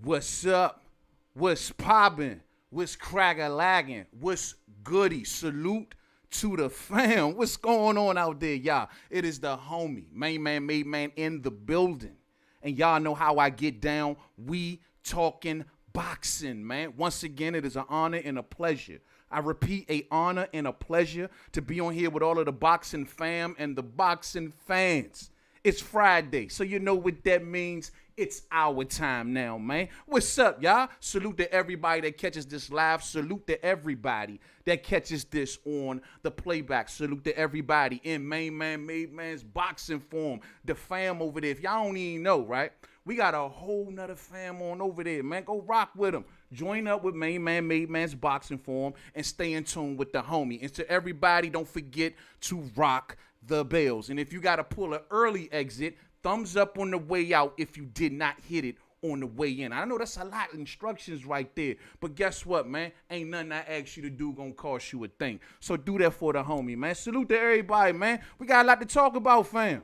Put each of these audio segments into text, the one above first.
What's up? What's poppin'? What's crack-a-lagging? What's goody? Salute to the fam. What's going on out there, y'all? It is the homie, Mainman Mademan in the building. And y'all know how I get down. We talking boxing, man. Once again, it is an honor and a pleasure. I repeat, an honor and a pleasure to be on here with all of the boxing fam and the boxing fans. It's Friday, so you know what that means. It's our time now, man. What's up, y'all? Salute to everybody that catches this live. Salute to everybody that catches this on the playback. Salute to everybody in Mainman Mademan's boxing form. The fam over there. If y'all don't even know, right? We got a whole nother fam on over there, man. Go rock with them. Join up with Mainman Mademan's boxing form and stay in tune with the homie. And to everybody, don't forget to rock the bells. And if you got to pull an early exit, thumbs up on the way out if you did not hit it on the way in. I know that's a lot of instructions right there, but guess what, man? Ain't nothing I ask you to do gonna cost you a thing. So do that for the homie, man. Salute to everybody, man. We got a lot to talk about, fam.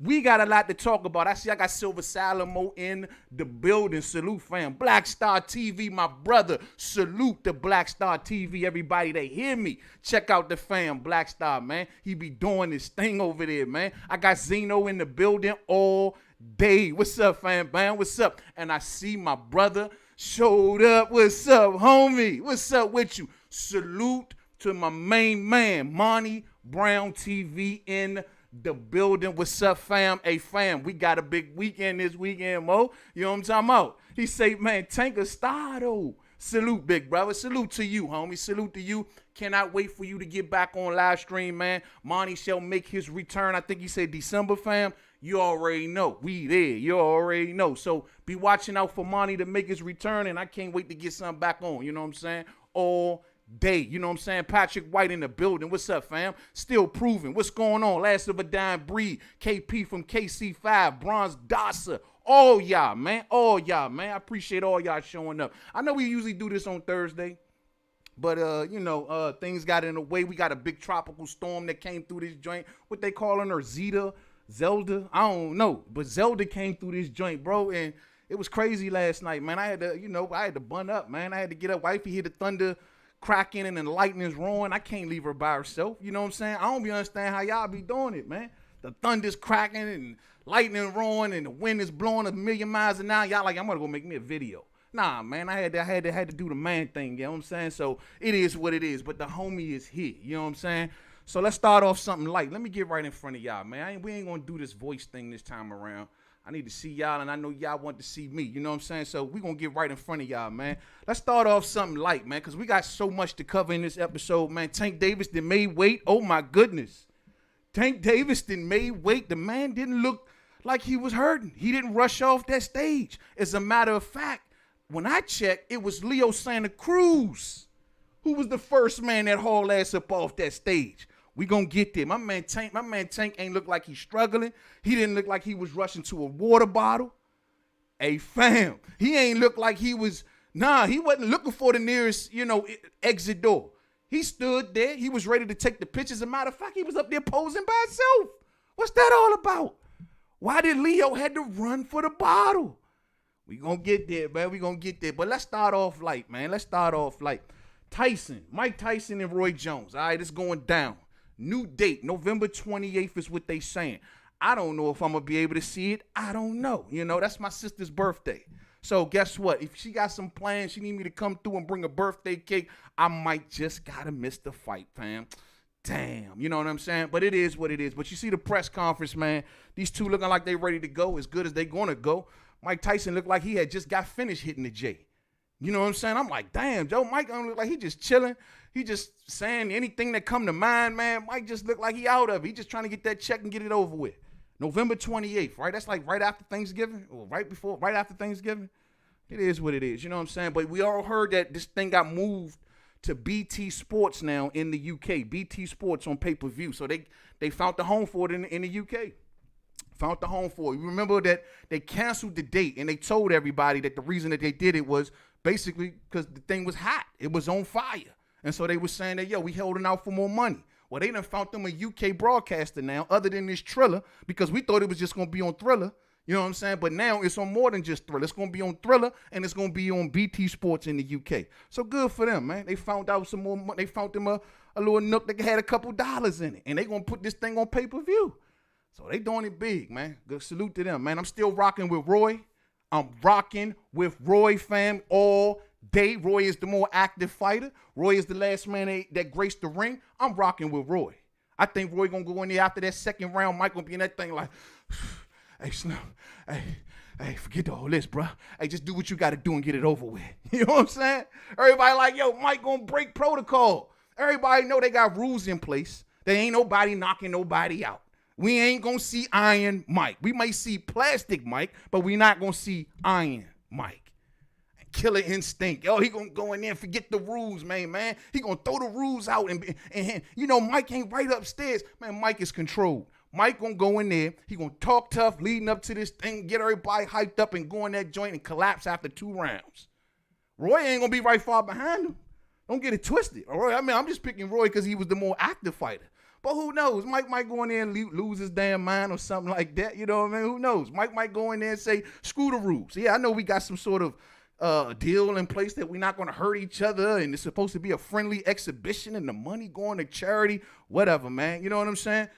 We got a lot to talk about. I see I got Silver Salamo in the building. Salute, fam. Black Star TV, my brother. Salute to Black Star TV. Everybody that hear me, check out the fam, Black Star, man. He be doing this thing over there, man. I got Zeno in the building all day. What's up, fam, man? What's up? And I see my brother showed up. What's up, homie? What's up with you? Salute to my main man, Monty Brown TV in the building. What's up, fam? Hey, fam, we got a big weekend this weekend, Mo. You know what I'm talking about? He say, man, Tank a star, though. Salute, big brother. Salute to you, homie. Salute to you. Cannot wait for you to get back on live stream, man. Monty shall make his return. I think he said December, fam. You already know. We there. You already know. So be watching out for Monty to make his return, and I can't wait to get something back on. You know what I'm saying? All day. You know what I'm saying? Patrick White in the building. What's up, fam? Still proving. What's going on? Last of a dying breed. KP from KC5. Bronze Dasa. All y'all, man. All y'all, man. I appreciate all y'all showing up. I know we usually do this on Thursday, but, things got in the way. We got a big tropical storm that came through this joint. What they calling her? Zelda? I don't know. But Zelda came through this joint, bro, and it was crazy last night, man. I had to bun up, man. I had to get up. Wifey hear the thunder cracking and the lightning's roaring. I can't leave her by herself. You know what I'm saying? I don't be understand how y'all be doing it, man. The thunder's cracking and lightning roaring and the wind is blowing 1,000,000 miles an hour. Y'all like, I'm gonna go make me a video. Nah, man, I had to do the man thing. You know what I'm saying? So it is what it is. But the homie is here. You know what I'm saying? So let's start off something light. Let me get right in front of y'all, man. We ain't gonna do this voice thing this time around. I need to see y'all, and I know y'all want to see me. You know what I'm saying? So we going to get right in front of y'all, man. Let's start off something light, man, because we got so much to cover in this episode, man. Tank Davis done made weight. Oh, my goodness. Tank Davis done made weight. The man didn't look like he was hurting. He didn't rush off that stage. As a matter of fact, when I checked, it was Leo Santa Cruz who was the first man that hauled ass up off that stage. We gonna get there. My man Tank ain't look like he's struggling. He didn't look like he was rushing to a water bottle. Hey, fam, he ain't look like he was, he wasn't looking for the nearest, exit door. He stood there. He was ready to take the pictures. As a matter of fact, he was up there posing by himself. What's that all about? Why did Leo had to run for the bottle? We gonna get there, man. We gonna get there. But let's start off light, man. Let's start off light. Mike Tyson and Roy Jones. All right, it's going down. New date, November 28th is what they saying. I don't know if I'm going to be able to see it. I don't know. That's my sister's birthday. So guess what? If she got some plans, she need me to come through and bring a birthday cake, I might just got to miss the fight, fam. Damn, you know what I'm saying? But it is what it is. But you see the press conference, man. These two looking like they ready to go, as good as they going to go. Mike Tyson looked like he had just got finished hitting the J. You know what I'm saying? I'm like, damn, Joe, Mike don't look like he just chilling. He just saying anything that come to mind, man. Mike just look like he out of it. He just trying to get that check and get it over with. November 28th, right? That's like right after Thanksgiving or right after Thanksgiving. It is what it is. You know what I'm saying? But we all heard that this thing got moved to BT Sports now in the UK. BT Sports on pay-per-view. So they found the home for it in the UK. Found the home for it. You remember that they canceled the date and they told everybody that the reason that they did it was basically because the thing was hot. It was on fire. And so they were saying that, we holding out for more money. Well, they done found them a UK broadcaster now other than this Triller because we thought it was just going to be on Thriller. You know what I'm saying? But now it's on more than just Thriller. It's going to be on Thriller, and it's going to be on BT Sports in the UK. So good for them, man. They found out some more money. They found them a little nook that had a couple dollars in it, and they going to put this thing on pay-per-view. So they doing it big, man. Good salute to them, man. I'm still rocking with Roy. I'm rocking with Roy, fam, all day. Roy is the more active fighter. Roy is the last man that graced the ring. I'm rocking with Roy. I think Roy going to go in there after that second round. Mike going to be in that thing like, hey, Slim, hey, forget all this, bro. Hey, just do what you got to do and get it over with. You know what I'm saying? Everybody like, yo, Mike going to break protocol. Everybody know they got rules in place. There ain't nobody knocking nobody out. We ain't going to see Iron Mike. We may see Plastic Mike, but we not going to see Iron Mike. Killer Instinct. Yo, he going to go in there and forget the rules, man. He going to throw the rules out. And you know, Mike ain't right upstairs. Man, Mike is controlled. Mike going to go in there. He going to talk tough leading up to this thing, get everybody hyped up and go in that joint and collapse after 2 rounds. Roy ain't going to be right far behind him. Don't get it twisted. Roy, I mean, I'm just picking Roy because he was the more active fighter. But who knows? Mike might go in there and lose his damn mind or something like that. You know what I mean? Who knows? Mike might go in there and say, screw the rules. Yeah, I know we got some sort of deal in place that we're not going to hurt each other and it's supposed to be a friendly exhibition and the money going to charity, whatever, man. You know what I'm saying?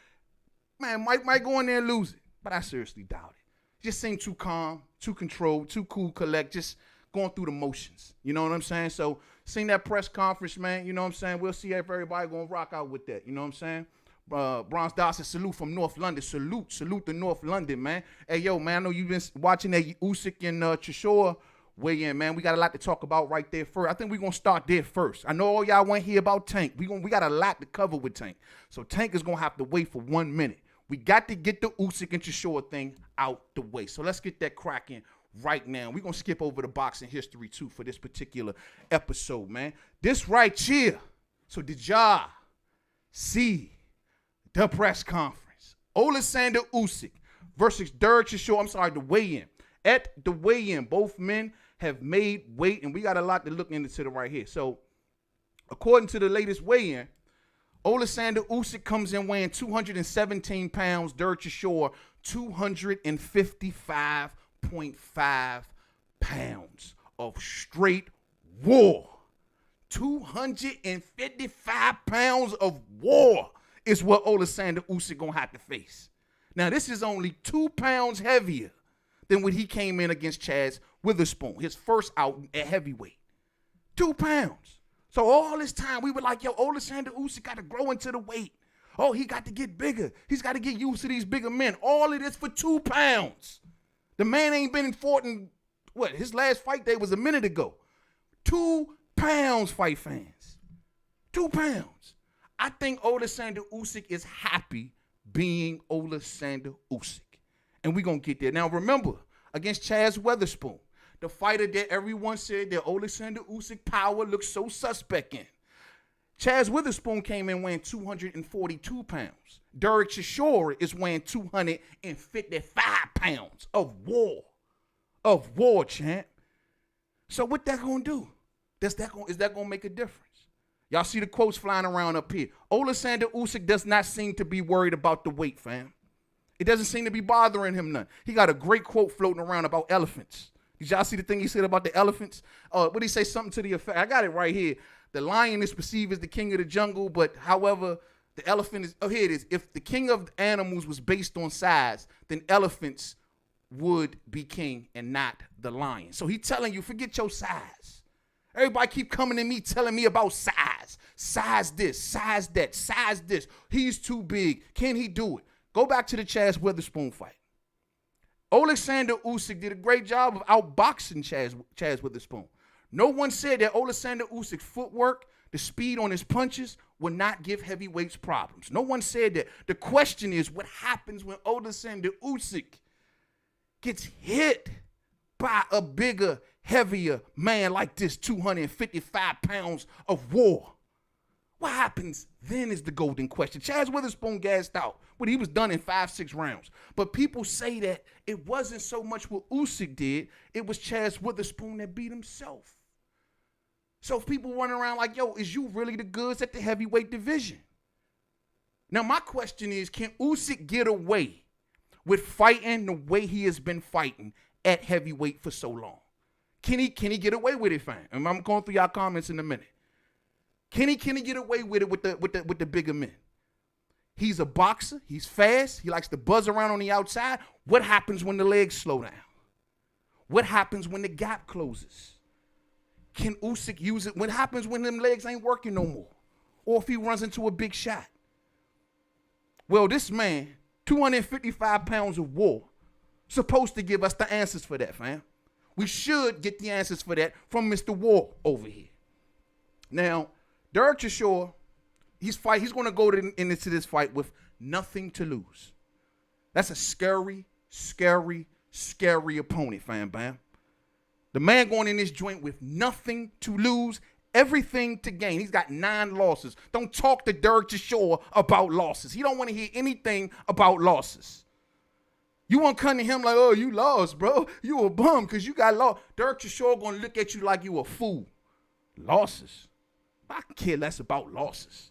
Man, Mike might go in there and lose it. But I seriously doubt it. Just seem too calm, too controlled, too cool, collect, just going through the motions. You know what I'm saying? So, seen that press conference, man. You know what I'm saying? We'll see if everybody going to rock out with that. You know what I'm saying? Bronze Dawson, salute from North London. Salute to North London, man. Hey, yo, man, I know you've been watching that Usyk and Chisora weigh in, man. We got a lot to talk about right there first. I think we're going to start there first. I know all y'all want to hear about Tank. We got a lot to cover with Tank. So Tank is going to have to wait for 1 minute. We got to get the Usyk and Chisora thing out the way. So let's get that cracking right now. We're going to skip over the boxing history, too, for this particular episode, man. This right here. So did y'all see the press conference? Oleksandr Usyk versus Derrick Chisora. The weigh-in. At the weigh-in, both men have made weight, and we got a lot to look into right here. So, according to the latest weigh-in, Oleksandr Usyk comes in weighing 217 pounds. Derrick Chisora, 255.5 pounds of straight war. 255 pounds of war is what Oleksandr Usyk gonna have to face. Now, this is only 2 pounds heavier than when he came in against Chaz Witherspoon, his first out at heavyweight. 2 pounds. So all this time, we were like, yo, Oleksandr Usyk got to grow into the weight. Oh, he got to get bigger. He's got to get used to these bigger men. All of this for 2 pounds. The man ain't been in fought in, what, his last fight day was a minute ago. 2 pounds, fight fans. 2 pounds. I think Oleksandr Usyk is happy being Oleksandr Usyk. And we're going to get there. Now, remember, against Chaz Witherspoon, the fighter that everyone said that Oleksandr Usyk power looks so suspect in. Chaz Witherspoon came in weighing 242 pounds. Derrick Chisora is weighing 255 pounds of war. Of war, champ. So what that going to do? Is that going to make a difference? Y'all see the quotes flying around up here. Oleksandr Usyk does not seem to be worried about the weight, fam. It doesn't seem to be bothering him none. He got a great quote floating around about elephants. Did y'all see the thing he said about the elephants? What did he say? Something to the effect. I got it right here. The lion is perceived as the king of the jungle, but however, the elephant is, here it is. If the king of animals was based on size, then elephants would be king and not the lion. So he telling you, forget your size. Everybody keep coming to me telling me about size. Size this, size that, size this. He's too big. Can he do it? Go back to the Chaz Witherspoon fight. Oleksandr Usyk did a great job of outboxing Chaz Witherspoon. No one said that Oleksandr Usyk's footwork, the speed on his punches, would not give heavyweights problems. No one said that. The question is, what happens when Oleksandr Usyk gets hit by a bigger, heavier man like this, 255 pounds of war? What happens then is the golden question. Chaz Witherspoon gassed out, but he was done in 5-6 rounds. But people say that it wasn't so much what Usyk did, it was Chaz Witherspoon that beat himself. So if people running around like, yo, is you really the goods at the heavyweight division? Now, my question is, can Usyk get away with fighting the way he has been fighting at heavyweight for so long? Can he get away with it, fam? And I'm going through y'all comments in a minute. Can he get away with it with the bigger men? He's a boxer. He's fast. He likes to buzz around on the outside. What happens when the legs slow down? What happens when the gap closes? Can Usyk use it? What happens when them legs ain't working no more? Or if he runs into a big shot? Well, this man, 255 pounds of war, supposed to give us the answers for that, fam. We should get the answers for that from Mr. War over here. Now, Derrick Chisora, he's going to go into this fight with nothing to lose. That's a scary, scary, scary opponent, fam, bam. The man going in this joint with nothing to lose, everything to gain. He's got 9 losses. Don't talk to Derrick Chisora about losses. He don't want to hear anything about losses. You want to come to him like, oh, you lost, bro. You a bum because you got lost. Derrick Chisora going to look at you like you a fool. Losses? I care less about losses.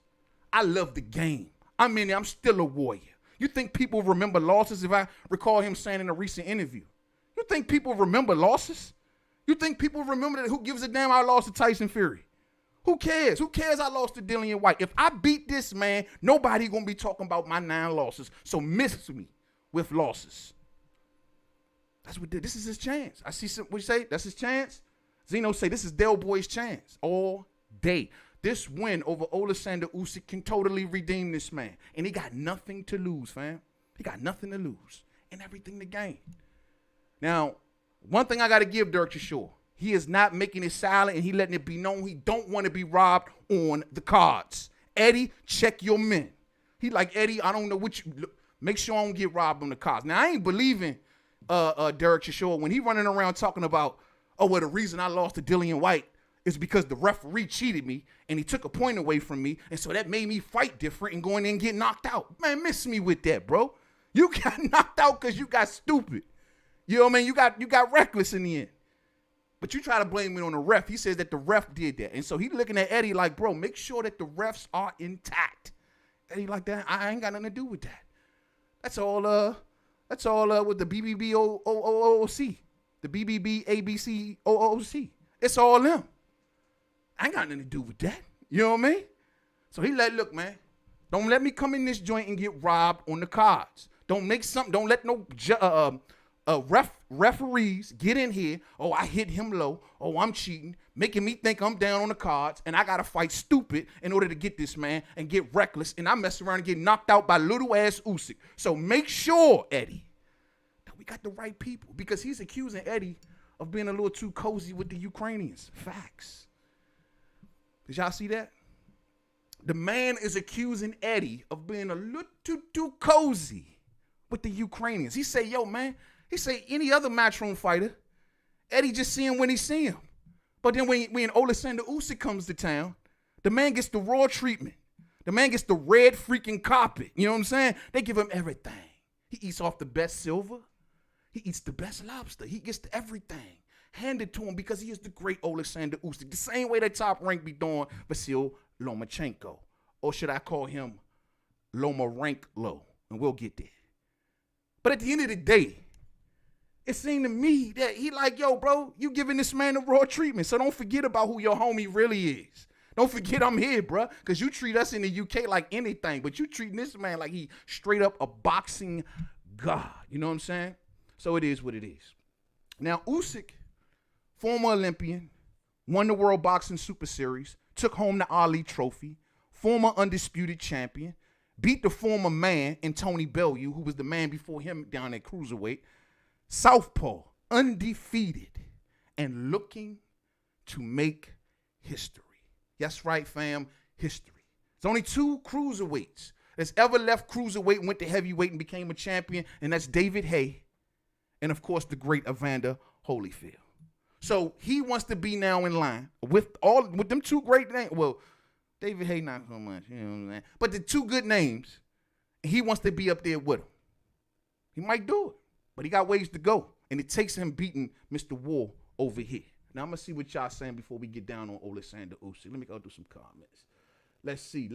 I love the game. I'm in there. I'm still a warrior. You think people remember losses? If I recall him saying in a recent interview, you think people remember losses? You think people remember that? Who gives a damn I lost to Tyson Fury? Who cares? Who cares I lost to Dillian White? If I beat this man, nobody going to be talking about my 9 losses. So miss me with losses. That's what this is his chance. I see some, what you say? That's his chance? Zeno say this is Del Boy's chance all day. This win over Oleksandr Usyk can totally redeem this man. And he got nothing to lose, fam. He got nothing to lose and everything to gain. Now, one thing I got to give Derrick Chisora, he is not making it silent and he letting it be known he don't want to be robbed on the cards. Eddie, check your men. He like, Eddie, I don't know what you, make sure I don't get robbed on the cards. Now, I ain't believing Derrick Chisora when he running around talking about, oh, well, the reason I lost to Dillian White is because the referee cheated me and he took a point away from me, and so that made me fight different and go in there and get knocked out. Man, miss me with that, bro. You got knocked out because you got stupid. You know what I mean? You got reckless in the end. But you try to blame it on the ref. He says that the ref did that. And so he looking at Eddie like, bro, make sure that the refs are intact. Eddie like that, I ain't got nothing to do with that. That's all with the BBB-OOC. The BBB-ABC-OOC. It's all them. I ain't got nothing to do with that. You know what I mean? So he like, look, man, don't let me come in this joint and get robbed on the cards. Don't let no referees get in here. Oh, I hit him low. Oh, I'm cheating, making me think I'm down on the cards, and I got to fight stupid in order to get this man and get reckless, and I mess around and get knocked out by little-ass Usyk. So make sure, Eddie, that we got the right people, because he's accusing Eddie of being a little too cozy with the Ukrainians. Facts. Did y'all see that? The man is accusing Eddie of being a little too cozy with the Ukrainians. He say, yo, man, he say any other matchroom fighter, Eddie just see him when he see him. But then when Oleksandr Usyk comes to town, the man gets the raw treatment. The man gets the red freaking carpet. You know what I'm saying? They give him everything. He eats off the best silver. He eats the best lobster. He gets everything handed to him because he is the great Oleksandr Usyk. The same way that Top Rank be doing Vasyl Lomachenko. Or should I call him Lomarenko? And we'll get there. But at the end of the day, it seemed to me that he like, yo, bro, you giving this man the raw treatment. So don't forget about who your homie really is. Don't forget I'm here, bro, because you treat us in the UK like anything, but you treating this man like he straight up a boxing god. You know what I'm saying? So it is what it is. Now, Usyk, former Olympian, won the World Boxing Super Series, took home the Ali Trophy, former undisputed champion, beat the former man in Tony Bellew, who was the man before him down at cruiserweight, southpaw, undefeated, and looking to make history. That's right, fam, history. There's only 2 cruiserweights that's ever left cruiserweight and went to heavyweight and became a champion, and that's David Haye and, of course, the great Evander Holyfield. So he wants to be now in line with them 2 great names. Well, David Haye not so much, you know what I'm saying? But the 2 good names, he wants to be up there with them. He might do it, but he got ways to go. And it takes him beating Mr. War over here. Now, I'm going to see what y'all saying before we get down on Oleksandr Usyk. Let me go do some comments. Let's see.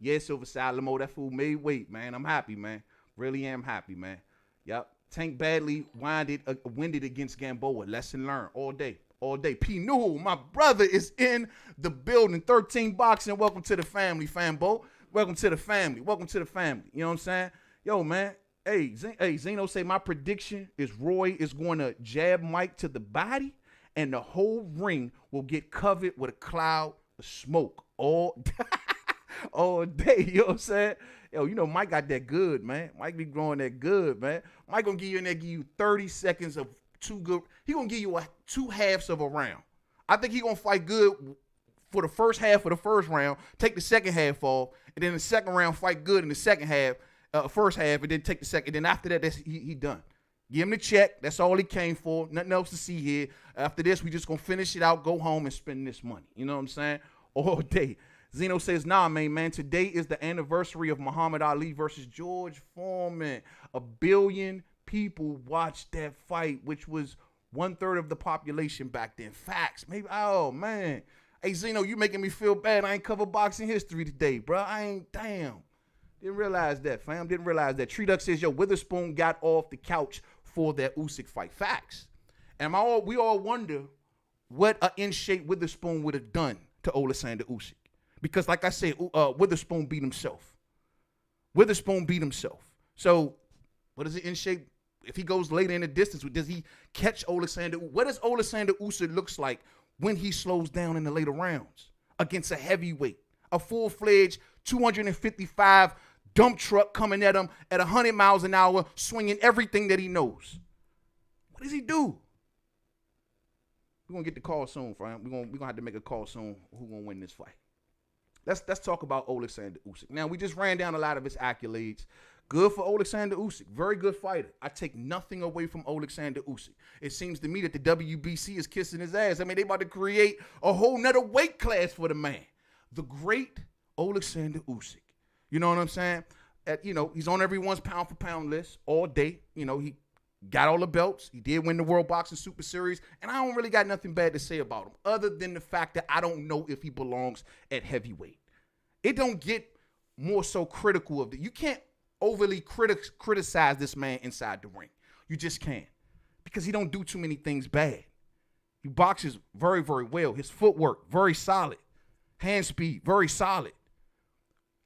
Yeah, Silver Side Limo, that fool made weight, man. I'm happy, man. Really am happy, man. Yep. Tank badly winded against Gamboa. Lesson learned all day. All day. P. Newell, my brother, is in the building. 13 Boxing. Welcome to the family, Fambo. Welcome to the family. Welcome to the family. You know what I'm saying? Yo, man. Hey, Zeno say my prediction is Roy is going to jab Mike to the body, and the whole ring will get covered with a cloud of smoke all day. You know what I'm saying? Yo, you know Mike got that good, man. Mike be growing that good, man. Mike gonna give you 30 seconds of two good. He gonna give you two halves of a round. I think he gonna fight good for the first half of the first round, take the second half off, and then the second round fight good in the second half, first half, and then take the second. And then after that, he done. Give him the check. That's all he came for. Nothing else to see here. After this, we just gonna finish it out, go home, and spend this money. You know what I'm saying? All day. Zeno says, nah, man, today is the anniversary of Muhammad Ali versus George Foreman. 1 billion people watched that fight, which was 1/3 of the population back then. Facts. Maybe, oh, man. Hey, Zeno, you making me feel bad. I ain't cover boxing history today, bro. Damn. Didn't realize that, fam. Didn't realize that. Tree Duck says, yo, Witherspoon got off the couch for that Usyk fight. Facts. And we all wonder what an in-shape Witherspoon would have done to Oleksandr Usyk. Because, like I said, Witherspoon beat himself. So, what is it in shape? If he goes later in the distance, does he catch Oleksandr? What does Oleksandr Usyk looks like when he slows down in the later rounds against a heavyweight, a full-fledged 255 dump truck coming at him at 100 miles an hour, swinging everything that he knows? What does he do? We're going to get the call soon, friend. We're going to have to make a call soon who's going to win this fight. Let's talk about Oleksandr Usyk. Now, we just ran down a lot of his accolades. Good for Oleksandr Usyk. Very good fighter. I take nothing away from Oleksandr Usyk. It seems to me that the WBC is kissing his ass. I mean, they about to create a whole nother weight class for the man. The great Oleksandr Usyk. You know what I'm saying? He's on everyone's pound-for-pound list all day. He got all the belts. He did win the World Boxing Super Series. And I don't really got nothing bad to say about him other than the fact that I don't know if he belongs at heavyweight. It don't get more so critical of it. You can't overly criticize this man inside the ring. You just can't. Because he don't do too many things bad. He boxes very, very well. His footwork, very solid. Hand speed, very solid.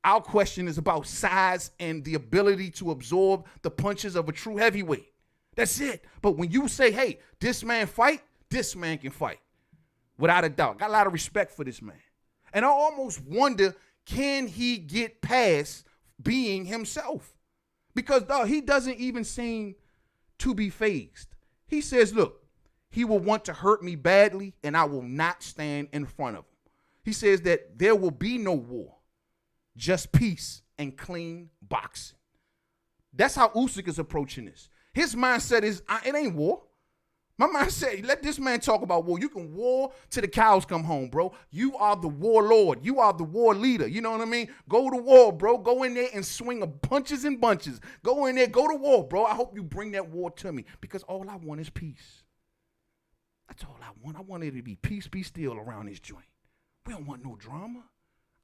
Our question is about size and the ability to absorb the punches of a true heavyweight. That's it. But when you say, hey, this man fight, this man can fight. Without a doubt. Got a lot of respect for this man. And I almost wonder, can he get past being himself? Because, dog, he doesn't even seem to be fazed. He says, look, he will want to hurt me badly, and I will not stand in front of him. He says that there will be no war, just peace and clean boxing. That's how Usyk is approaching this. His mindset is, it ain't war. My mindset, let this man talk about war. You can war till the cows come home, bro. You are the warlord. You are the war leader. You know what I mean? Go to war, bro. Go in there and swing a punches and bunches. Go in there, go to war, bro. I hope you bring that war to me because all I want is peace. That's all I want. I want it to be peace, be still around this joint. We don't want no drama.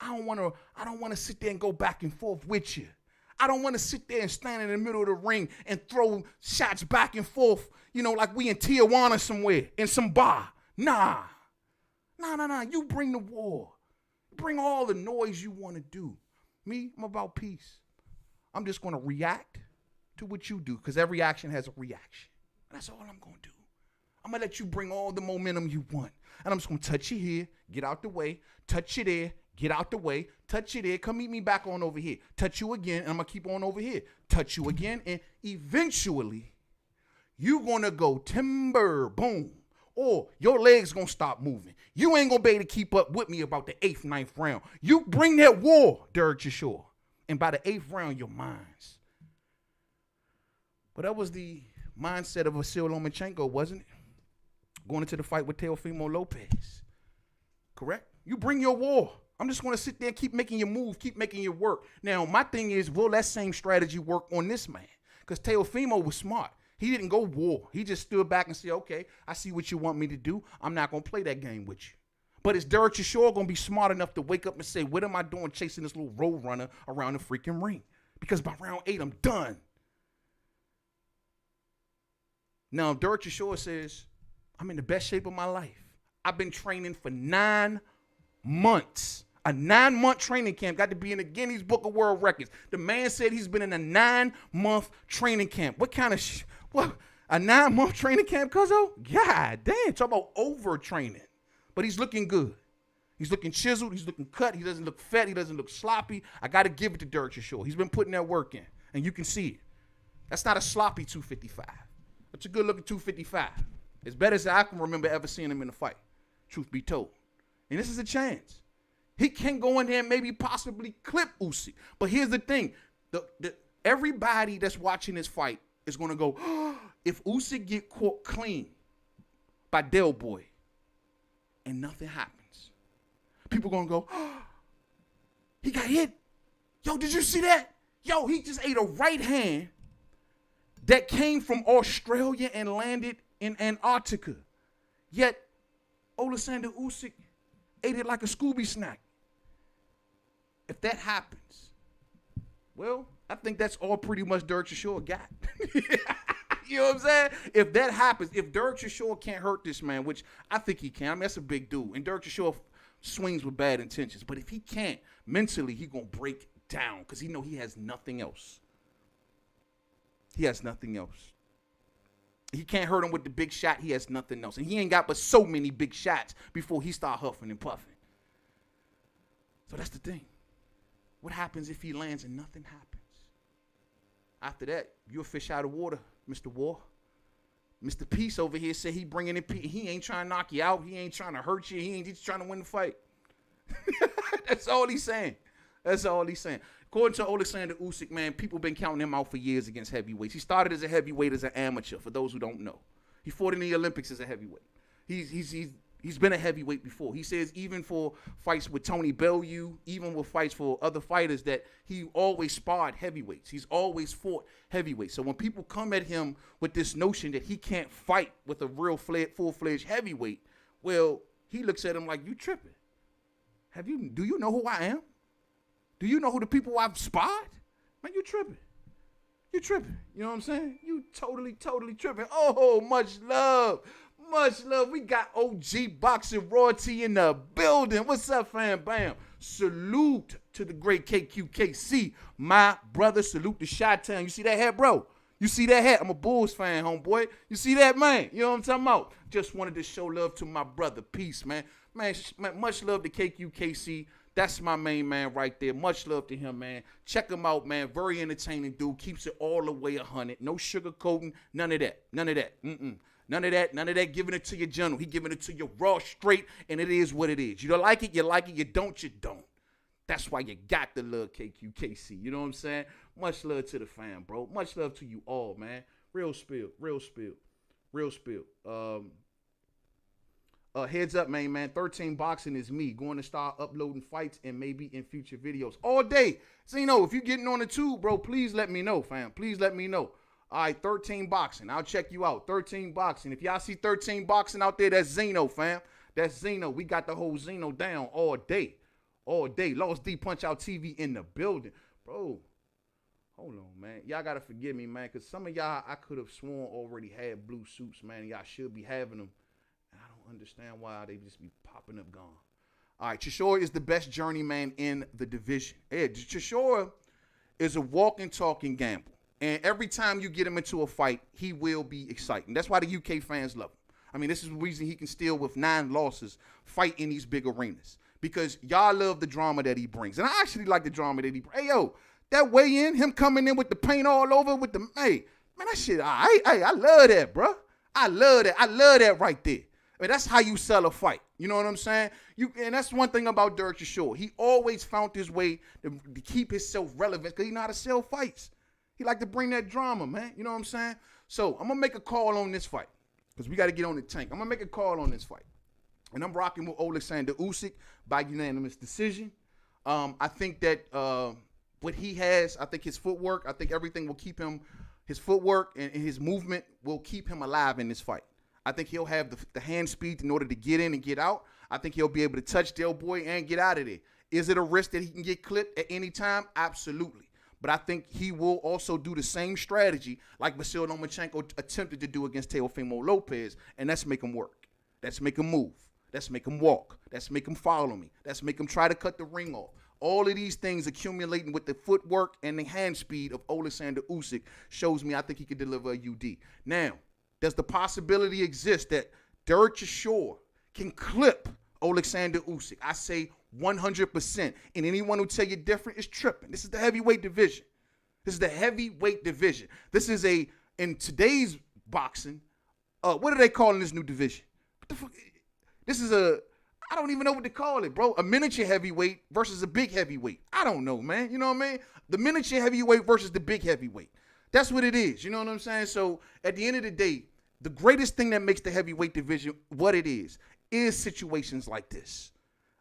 I don't want to sit there and go back and forth with you. I don't want to sit there and stand in the middle of the ring and throw shots back and forth, like we in Tijuana somewhere, in some bar. Nah. You bring the war. Bring all the noise you want to do. Me, I'm about peace. I'm just going to react to what you do because every action has a reaction. That's all I'm going to do. I'm going to let you bring all the momentum you want. And I'm just going to touch you here, get out the way, touch you there, get out the way, touch you there, come meet me back on over here. Touch you again, and I'm going to keep on over here. Touch you again, and eventually, you're going to go timber, boom, or your legs going to stop moving. You ain't going to be able to keep up with me about the 8th, 9th round. You bring that war, Derrick Chisora, and by the 8th round, you're mine. But that was the mindset of Vasyl Lomachenko, wasn't it? Going into the fight with Teofimo Lopez. Correct? You bring your war. I'm just going to sit there and keep making your move, keep making your work. Now, my thing is, will that same strategy work on this man? Because Teofimo was smart. He didn't go war. He just stood back and said, okay, I see what you want me to do. I'm not going to play that game with you. But is Derrick Chisora going to be smart enough to wake up and say, what am I doing chasing this little road runner around the freaking ring? Because by round 8, I'm done. Now, Derrick Chisora says, I'm in the best shape of my life. I've been training for 9 months. A 9-month training camp. Got to be in the Guinness Book of World Records. The man said he's been in a 9-month training camp. What kind of what? A 9-month training camp, cuzzo? God damn. Talk about overtraining. But he's looking good. He's looking chiseled. He's looking cut. He doesn't look fat. He doesn't look sloppy. I got to give it to Derrick Chisora. He's been putting that work in. And you can see it. That's not a sloppy 255. That's a good-looking 255. As better as I can remember ever seeing him in a fight. Truth be told. And this is a chance. He can go in there and maybe possibly clip Usyk. But here's the thing. Everybody that's watching this fight is going to go, oh, if Usyk get caught clean by Del Boy and nothing happens, people going to go, oh, he got hit. Yo, did you see that? Yo, he just ate a right hand that came from Australia and landed in Antarctica. Yet, Oleksandr Usyk ate it like a Scooby snack. If that happens, well, I think that's all pretty much Derrick Chisora got. You know what I'm saying? If that happens, if Derrick Chisora can't hurt this man, which I think he can, I mean, that's a big dude. And Derrick Chisora swings with bad intentions. But if he can't, mentally, he going to break down because he know he has nothing else. He has nothing else. He can't hurt him with the big shot. He has nothing else. And he ain't got but so many big shots before he start huffing and puffing. So that's the thing. What happens if he lands and nothing happens? After that, you're a fish out of water, Mr. War. Mr. Peace over here said he bringing in peace. He ain't trying to knock you out. He ain't trying to hurt you. He ain't just trying to win the fight. That's all he's saying. That's all he's saying. According to Oleksandr Usyk, man, people been counting him out for years against heavyweights. He started as a heavyweight as an amateur, for those who don't know. He fought in the Olympics as a heavyweight. He's been a heavyweight before. He says even for fights with Tony Bellew, even with fights for other fighters, that he always sparred heavyweights. He's always fought heavyweights. So when people come at him with this notion that he can't fight with a real full-fledged heavyweight, well, he looks at him like, you tripping. Do you know who I am? Do you know who the people I've sparred? Man, you tripping. You tripping. You know what I'm saying? You totally tripping. Oh, much love. Much love. We got OG Boxing Royalty in the building. What's up, fam? Bam. Salute to the great KQKC. My brother, salute to Showtime. You see that hat, bro? You see that hat? I'm a Bulls fan, homeboy. You see that, man? You know what I'm talking about? Just wanted to show love to my brother. Peace, man. Man, much love to KQKC. That's my main man right there. Much love to him, man. Check him out, man. Very entertaining dude. Keeps it all the way 100. No sugarcoating. None of that. None of that. None of that. None of that giving it to your general. He giving it to you raw, straight, and it is what it is. You don't like it, you like it. You don't, you don't. That's why you got the love, KQKC. You know what I'm saying? Much love to the fam, bro. Much love to you all, man. Real spill. Real spill. Real spill. Heads up, man. 13 Boxing is me. Going to start uploading fights and maybe in future videos all day. So, you know, if you're getting on the tube, bro, please let me know, fam. Please let me know. All right, 13 Boxing. I'll check you out. 13 Boxing. If y'all see 13 Boxing out there, that's Zeno, fam. That's Zeno. We got the whole Zeno down all day. All day. Lost D Punch Out TV in the building. Bro, hold on, man. Y'all got to forgive me, man, because some of y'all I could have sworn already had blue suits, man. Y'all should be having them. And I don't understand why they just be popping up gone. All right, Chisora is the best journeyman in the division. Yeah, Chisora is a walking, talking gamble. And every time you get him into a fight, he will be exciting. That's why the UK fans love him. I mean, this is the reason he can still, with 9 losses, fight in these big arenas. Because y'all love the drama that he brings. And I actually like the drama that he brings. Hey, yo, that weigh-in, him coming in with the paint all over, with the, hey, man, that shit, I love that, bro. I love that. I love that right there. I mean, that's how you sell a fight. You know what I'm saying? And that's one thing about Derrick Chisora. He always found his way to keep himself relevant because he know how to sell fights. He like to bring that drama, man. You know what I'm saying? So I'm going to make a call on this fight because we got to get on the tank. I'm going to make a call on this fight. And I'm rocking with Oleksandr Usyk by unanimous decision. I think that what he has, I think his footwork, I think everything will keep him, his footwork and his movement will keep him alive in this fight. I think he'll have the hand speed in order to get in and get out. I think he'll be able to touch Del Boy and get out of there. Is it a risk that he can get clipped at any time? Absolutely. But I think he will also do the same strategy like Vasyl Lomachenko attempted to do against Teofimo Lopez, and that's make him work. That's make him move. That's make him walk. That's make him follow me. That's make him try to cut the ring off. All of these things accumulating with the footwork and the hand speed of Oleksandr Usyk shows me I think he can deliver a UD. Now, does the possibility exist that Derrick Chisora can clip Oleksandr Usyk? I say 100%. And anyone who tell you different is tripping. This is the heavyweight division. This is the heavyweight division. This is in today's boxing, what are they calling this new division? What the fuck? This is I don't even know what to call it, bro. A miniature heavyweight versus a big heavyweight. I don't know, man. You know what I mean? The miniature heavyweight versus the big heavyweight. That's what it is. You know what I'm saying? So at the end of the day, the greatest thing that makes the heavyweight division what it is situations like this.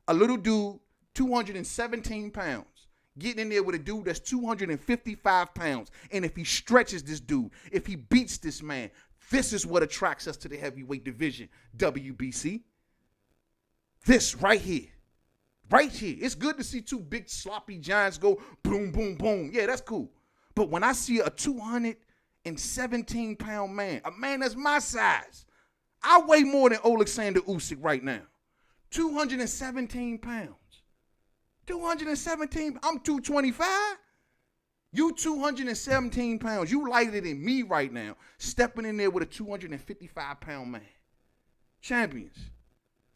A little dude, 217 pounds, getting in there with a dude that's 255 pounds. And if he stretches this dude, if he beats this man, this is what attracts us to the heavyweight division, WBC. This right here. Right here. It's good to see two big sloppy giants go boom, boom, boom. Yeah, that's cool. But when I see a 217-pound man, a man that's my size, I weigh more than Oleksandr Usyk right now. 217 pounds. 217. I'm 225. You 217 pounds. You lighter than me right now, stepping in there with a 255-pound man. Champions.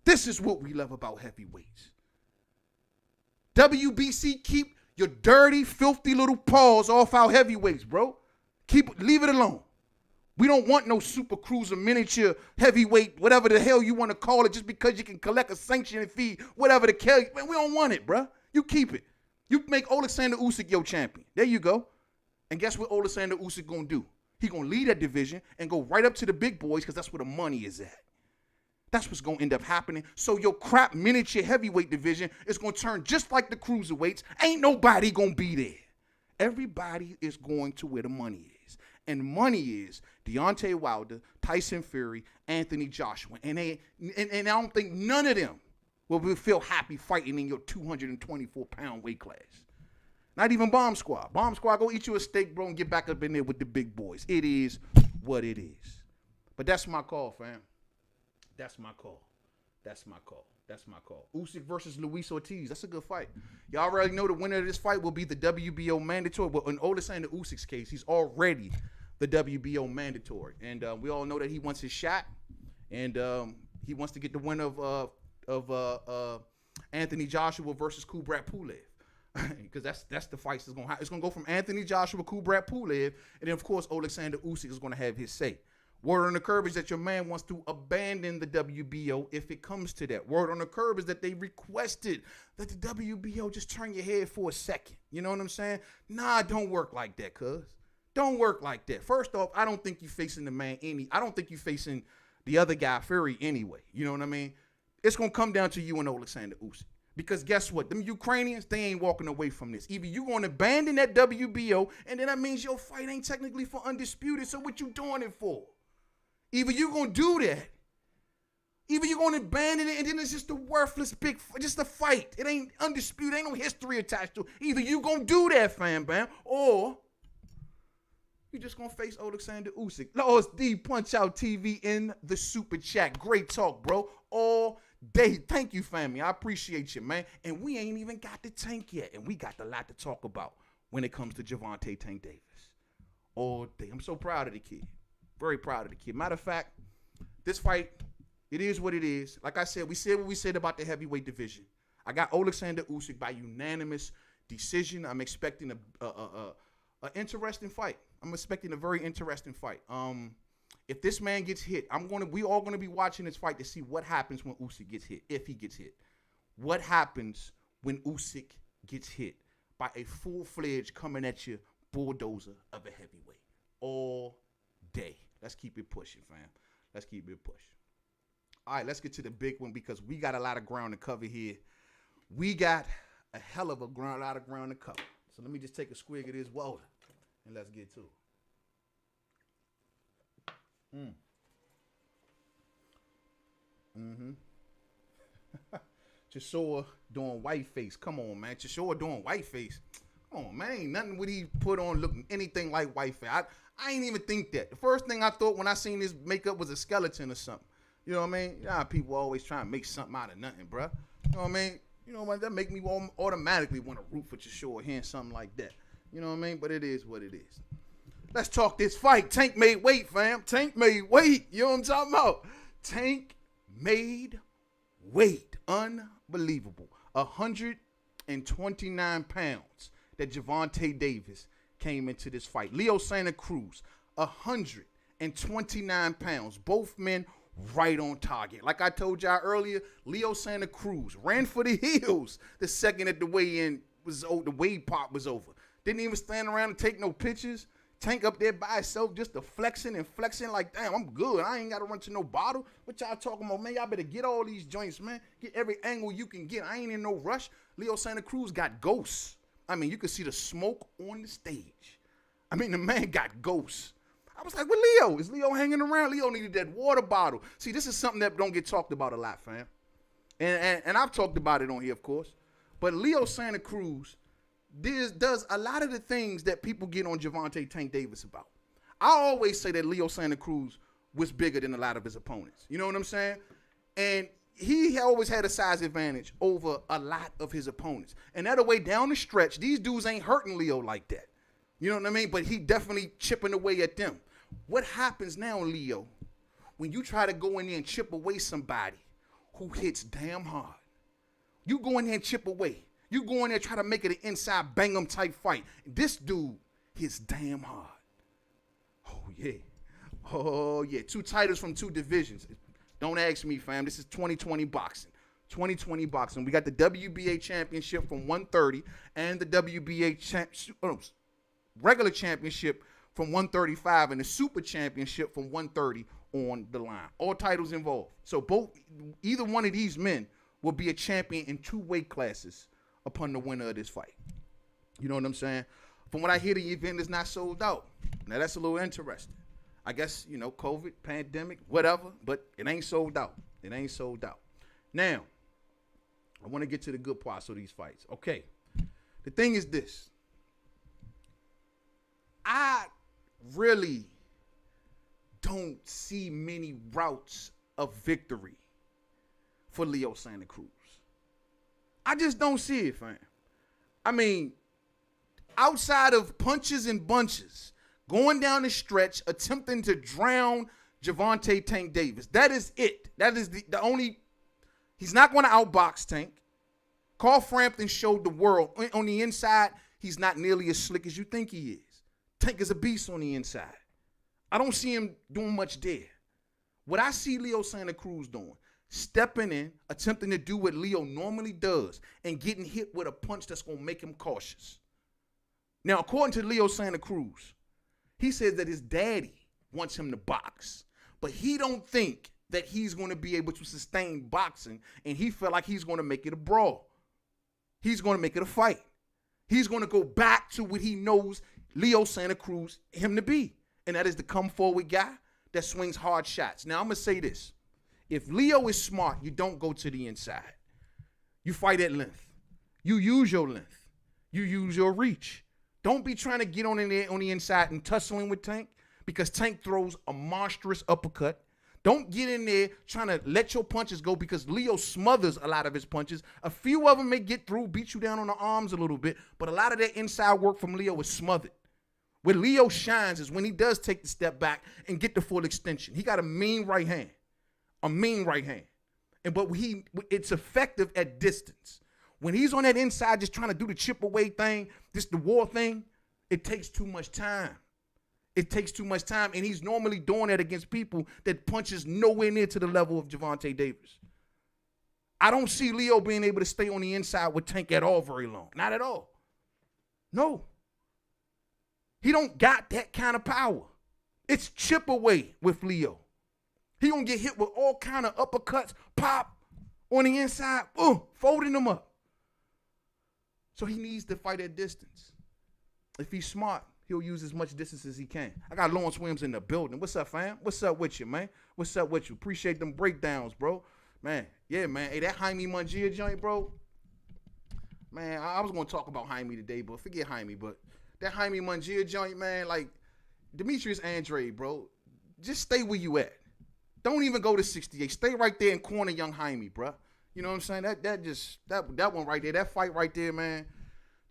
This is what we love about heavyweights. WBC, keep your dirty, filthy little paws off our heavyweights, bro. Leave it alone. We don't want no super cruiser, miniature, heavyweight, whatever the hell you want to call it, just because you can collect a sanctioning fee, whatever the hell. Man, we don't want it, bro. You keep it. You make Oleksandr Usyk your champion. There you go. And guess what Oleksandr Usyk gonna do? He gonna lead that division and go right up to the big boys because that's where the money is at. That's what's going to end up happening. So your crap miniature heavyweight division is going to turn just like the cruiserweights. Ain't nobody going to be there. Everybody is going to where the money is. And the money is Deontay Wilder, Tyson Fury, Anthony Joshua. And I don't think none of them will feel happy fighting in your 224-pound weight class. Not even Bomb Squad. Bomb Squad, go eat you a steak, bro, and get back up in there with the big boys. It is what it is. But that's my call, fam. That's my call. That's my call. That's my call. Usyk versus Luis Ortiz. That's a good fight. Y'all already know the winner of this fight will be the WBO mandatory. But in Oleksandr Usyk's case, he's already the WBO mandatory. And we all know that he wants his shot. And he wants to get the win of Anthony Joshua versus Kubrat Pulev. Because that's the fight that's going to happen. It's going to go from Anthony Joshua, Kubrat Pulev. And then, of course, Oleksandr Usyk is going to have his say. Word on the curb is that your man wants to abandon the WBO if it comes to that. Word on the curb is that they requested that the WBO just turn your head for a second. You know what I'm saying? Nah, don't work like that, cuz. Don't work like that. First off, I don't think you're facing the man I don't think you're facing the other guy, Fury, anyway. You know what I mean? It's going to come down to you and Oleksandr Usyk. Because guess what? Them Ukrainians, they ain't walking away from this. Either you going to abandon that WBO, and then that means your fight ain't technically for undisputed, so what you doing it for? Either you're going to do that, either you're going to abandon it, and then it's just a worthless just a fight. It ain't undisputed. Ain't no history attached to it. Either you're going to do that, fam, bam, or you're just going to face Oleksandr Usyk. Lois D, Punch Out TV in the super chat. Great talk, bro. All day. Thank you, family. I appreciate you, man. And we ain't even got the tank yet, and we got a lot to talk about when it comes to Gervonta Tank Davis. All day. I'm so proud of the kid. Very proud of the kid. Matter of fact, this fight, it is what it is. Like I said, we said what we said about the heavyweight division. I got Oleksandr Usyk by unanimous decision. I'm expecting a interesting fight. I'm expecting a very interesting fight. If this man gets hit, we all gonna be watching this fight to see what happens when Usyk gets hit, if he gets hit. What happens when Usyk gets hit by a full-fledged coming at you bulldozer of a heavyweight all day. Let's keep it pushing, fam. Let's keep it pushing. All right, let's get to the big one because we got a lot of ground to cover here. We got a hell of a lot of ground to cover. So let me just take a swig of this water and let's get to it. Chisora doing white face. Come on, man. Chisora doing white face. Come on, man. Ain't nothing what he put on looking anything like white face. I ain't even think that. The first thing I thought when I seen his makeup was a skeleton or something. You know what I mean? Yeah, people always trying to make something out of nothing, bruh. You know what I mean? You know what? That make me automatically want to root for Chisora hearing something like that. You know what I mean? But it is what it is. Let's talk this fight. Tank made weight, fam. Tank made weight. You know what I'm talking about? Tank made weight. Unbelievable. 129 pounds that Gervonta Davis came into this fight. Leo Santa Cruz, 129 pounds. Both men right on target. Like I told y'all earlier, Leo Santa Cruz ran for the hills the second that the weigh-in was over, the weigh part was over. Didn't even stand around and take no pictures. Tank up there by itself just flexing like, damn, I'm good. I ain't got to run to no bottle. What y'all talking about, man? Y'all better get all these joints, man. Get every angle you can get. I ain't in no rush. Leo Santa Cruz got ghosts. I mean, you can see the smoke on the stage. I mean, the man got ghosts. I was like, well, Leo, is Leo hanging around? Leo needed that water bottle. See, this is something that don't get talked about a lot, fam. And I've talked about it on here, of course. But Leo Santa Cruz does a lot of the things that people get on Gervonta Tank Davis about. I always say that Leo Santa Cruz was bigger than a lot of his opponents. You know what I'm saying? And he always had a size advantage over a lot of his opponents. And that way down the stretch, these dudes ain't hurting Leo like that. You know what I mean? But he definitely chipping away at them. What happens now, Leo, when you try to go in there and chip away somebody who hits damn hard? You go in there and chip away. You go in there try to make it an inside bang 'em type fight. This dude hits damn hard. Oh, yeah. Oh, yeah. 2 titles from 2 divisions. Don't ask me, fam. This is 2020 boxing. 2020 boxing. We got the WBA championship from 130 and the WBA regular championship from 135 and the super championship from 130 on the line. All titles involved. So either one of these men will be a champion in 2 weight classes upon the winner of this fight. You know what I'm saying? From what I hear, the event is not sold out. Now, that's a little interesting. I guess, you know, COVID, pandemic, whatever, but it ain't sold out. It ain't sold out. Now, I want to get to the good parts of these fights. Okay. The thing is this. I really don't see many routes of victory for Leo Santa Cruz. I just don't see it, fam. I mean, outside of punches and bunches, going down the stretch, attempting to drown Gervonta Tank Davis. That is it. That is the only. He's not going to outbox Tank. Carl Frampton showed the world on the inside, he's not nearly as slick as you think he is. Tank is a beast on the inside. I don't see him doing much there. What I see Leo Santa Cruz doing, stepping in, attempting to do what Leo normally does, and getting hit with a punch that's going to make him cautious. Now, according to Leo Santa Cruz, he says that his daddy wants him to box, but he don't think that he's going to be able to sustain boxing, and he felt like he's going to make it a brawl. He's going to make it a fight. He's going to go back to what he knows Leo Santa Cruz him to be, and that is the come forward guy that swings hard shots. Now, I'm going to say this. If Leo is smart, you don't go to the inside. You fight at length. You use your length. You use your reach. Don't be trying to get on in there on the inside and tussling with Tank, because Tank throws a monstrous uppercut. Don't get in there trying to let your punches go, because Leo smothers a lot of his punches. A few of them may get through, beat you down on the arms a little bit, but a lot of that inside work from Leo is smothered. Where Leo shines is when he does take the step back and get the full extension. He got a mean right hand. A mean right hand. But it's effective at distance. When he's on that inside just trying to do the chip away thing, just the war thing, it takes too much time. It takes too much time, and he's normally doing that against people that punches nowhere near to the level of Gervonta Davis. I don't see Leo being able to stay on the inside with Tank at all very long. Not at all. No. He don't got that kind of power. It's chip away with Leo. He gonna get hit with all kind of uppercuts, pop on the inside, folding them up. So he needs to fight at distance. If he's smart, he'll use as much distance as he can. I got Lawrence Williams in the building. What's up, fam? What's up with you, man? What's up with you? Appreciate them breakdowns, bro. Man, Yeah, man. Hey, that Jaime Munguia joint, bro. Man, I was going to talk about Jaime today, but forget Jaime. But that Jaime Munguia joint, man, like, Demetrius Andrade, bro, just stay where you at. Don't even go to 68. Stay right there and corner young Jaime, bro. You know what I'm saying? That one right there, that fight right there, man,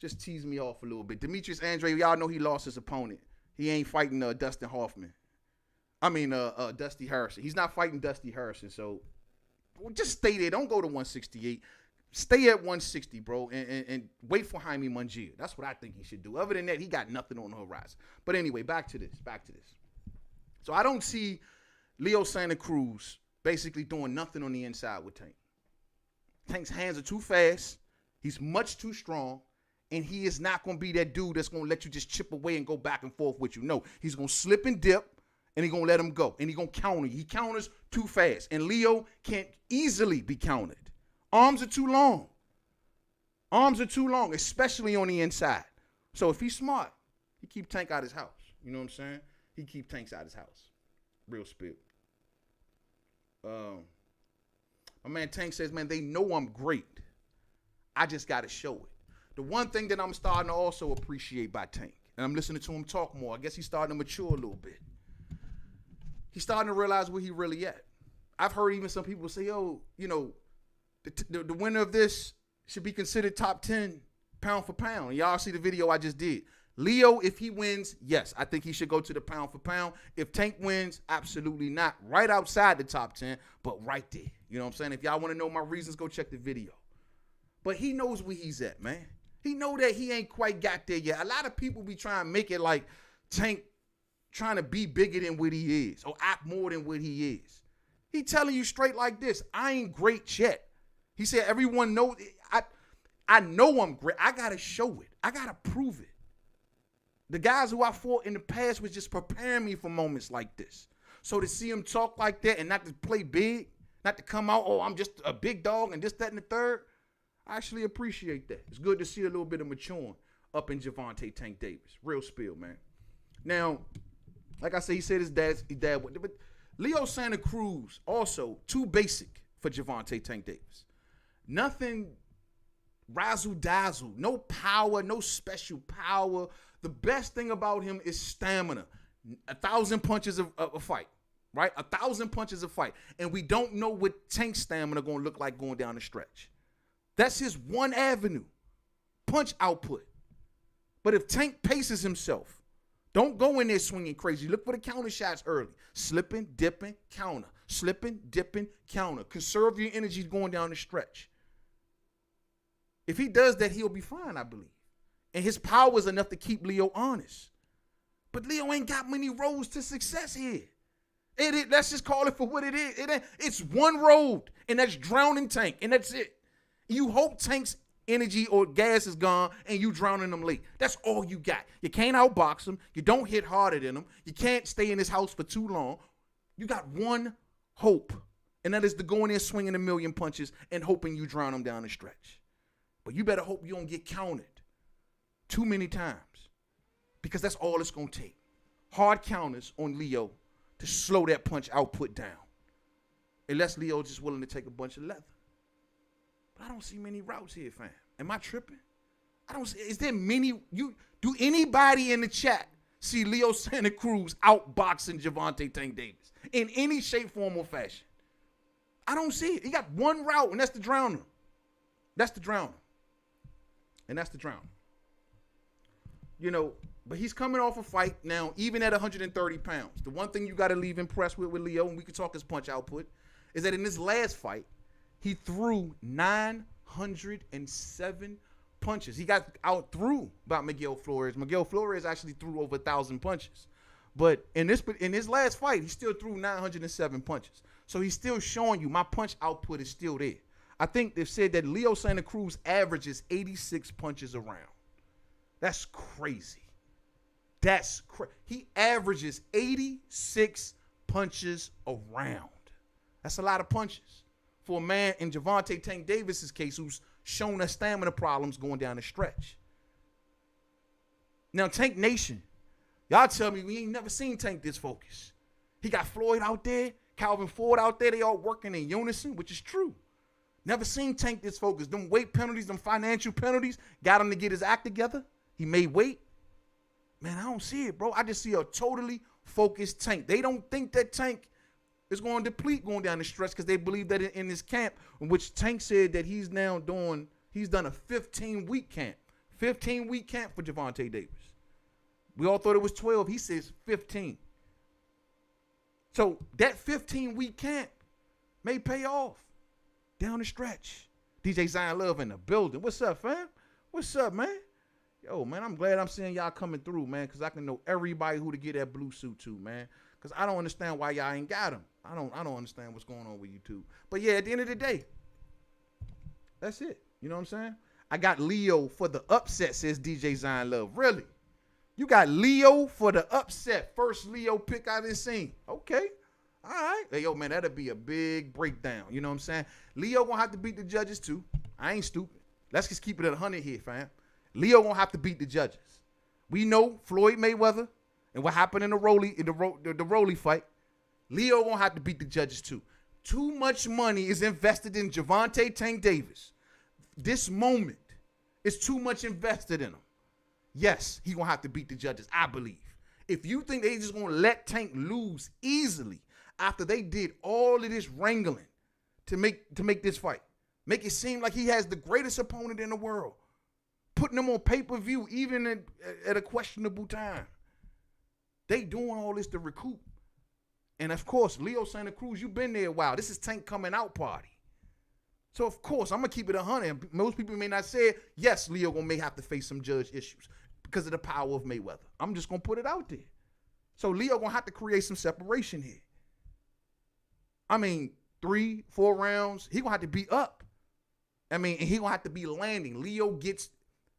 just teased me off a little bit. Demetrius Andrade, y'all know he lost his opponent. He ain't fighting Dustin Hoffman. Dusty Harrison. He's not fighting Dusty Harrison, so just stay there. Don't go to 168. Stay at 160, bro, and wait for Jaime Munguia. That's what I think he should do. Other than that, he got nothing on the horizon. But anyway, back to this. So I don't see Leo Santa Cruz basically doing nothing on the inside with Tank. Tank's hands are too fast. He's much too strong. And he is not going to be that dude that's going to let you just chip away and go back and forth with you. No, he's going to slip and dip, and he's going to let him go. And he's going to counter you. He counters too fast. And Leo can't easily be countered. Arms are too long. Especially on the inside. So if he's smart, he keep Tank out his house. You know what I'm saying? He keep Tanks out his house. Real spill. My man Tank says, man, they know I'm great. I just got to show it. The one thing that I'm starting to also appreciate by Tank, and I'm listening to him talk more, I guess he's starting to mature a little bit. He's starting to realize where he really at. I've heard even some people say, yo, you know, the winner of this should be considered top 10 pound for pound. Y'all see the video I just did. Leo, if he wins, yes, I think he should go to the pound for pound. If Tank wins, absolutely not. Right outside the top 10, but right there. You know what I'm saying? If y'all want to know my reasons, go check the video. But he knows where he's at, man. He know that he ain't quite got there yet. A lot of people be trying to make it like Tank trying to be bigger than what he is or act more than what he is. He telling you straight like this, I ain't great yet. He said, everyone knows, I know I'm great. I got to show it. I got to prove it. The guys who I fought in the past was just preparing me for moments like this. So to see him talk like that and not to play big, not to come out, oh, I'm just a big dog and this, that, and the third, I actually appreciate that. It's good to see a little bit of maturing up in Gervonta Tank Davis. Real spill, man. Now, like I said, he said his dad, but Leo Santa Cruz also too basic for Gervonta Tank Davis. Nothing razzle dazzle, no power, no special power. The best thing about him is stamina. 1,000 punches of a fight, right? 1,000 punches a fight, and we don't know what Tank's stamina gonna look like going down the stretch. That's his one avenue, punch output. But if Tank paces himself, don't go in there swinging crazy. Look for the counter shots early. Slipping, dipping, counter. Slipping, dipping, counter. Conserve your energy going down the stretch. If he does that, he'll be fine, I believe. And his power is enough to keep Leo honest. But Leo ain't got many roads to success here. Let's just call it for what it is. It's one road, and that's drowning Tank, and that's it. You hope Tank's energy or gas is gone and you drowning them late. That's all you got. You can't outbox him. You don't hit harder than him. You can't stay in his house for too long. You got one hope, and that is to go in there swinging a million punches and hoping you drown him down the stretch. But you better hope you don't get counted too many times, because that's all it's going to take. Hard counters on Leo to slow that punch output down. Unless Leo just willing to take a bunch of leather. But I don't see many routes here, fam. Am I tripping? I don't see. Is there many? Do anybody in the chat see Leo Santa Cruz outboxing Gervonta Tank Davis in any shape, form, or fashion? I don't see it. He got one route, and that's the drowning. That's the drowning. And that's the drowning. You know, but he's coming off a fight now, even at 130 pounds. The one thing you got to leave impressed with Leo, and we can talk his punch output, is that in this last fight, he threw 907 punches. He got out through by Miguel Flores. Miguel Flores actually threw over 1,000 punches. But in this last fight, he still threw 907 punches. So he's still showing you my punch output is still there. I think they've said that Leo Santa Cruz averages 86 punches a round. That's crazy. He averages 86 punches a round. That's a lot of punches for a man in Gervonta Tank Davis's case who's shown us stamina problems going down the stretch. Now, Tank Nation, y'all tell me we ain't never seen Tank this focused. He got Floyd out there, Calvin Ford out there. They all working in unison, which is true. Never seen Tank this focused. Them weight penalties, them financial penalties, got him to get his act together. He made weight. Man, I don't see it, bro. I just see a totally focused Tank. They don't think that Tank is going to deplete going down the stretch because they believe that in this camp, in which Tank said that he's done a 15-week camp. 15-week camp for Gervonta Davis. We all thought it was 12. He says 15. So that 15-week camp may pay off down the stretch. DJ Zion Love in the building. What's up, fam? What's up, man? Yo, man, I'm glad I'm seeing y'all coming through, man, because I can know everybody who to get that blue suit to, man. Because I don't understand why y'all ain't got him. I don't understand what's going on with YouTube. But yeah, at the end of the day, that's it. You know what I'm saying? I got Leo for the upset, says DJ Zion Love. Really? You got Leo for the upset. First Leo pick I done seen. Okay. All right. Hey, yo, man, that'll be a big breakdown. You know what I'm saying? Leo gonna have to beat the judges, too. I ain't stupid. Let's just keep it at 100 here, fam. Leo gonna have to beat the judges. We know Floyd Mayweather and what happened in the Rolly fight. Leo gonna have to beat the judges, too. Too much money is invested in Gervonta Tank Davis. This moment is too much invested in him. Yes, he gonna have to beat the judges, I believe. If you think they just gonna let Tank lose easily after they did all of this wrangling to make this fight, make it seem like he has the greatest opponent in the world, putting him on pay-per-view even at a questionable time. They doing all this to recoup. And of course, Leo Santa Cruz, you've been there a while. This is Tank coming out party. So of course, I'm gonna keep it 100. Most people may not say it. Yes, Leo may have to face some judge issues because of the power of Mayweather. I'm just gonna put it out there. So Leo gonna have to create some separation here. I mean, 3-4 rounds, he gonna have to be up. I mean, and he gonna have to be landing. Leo gets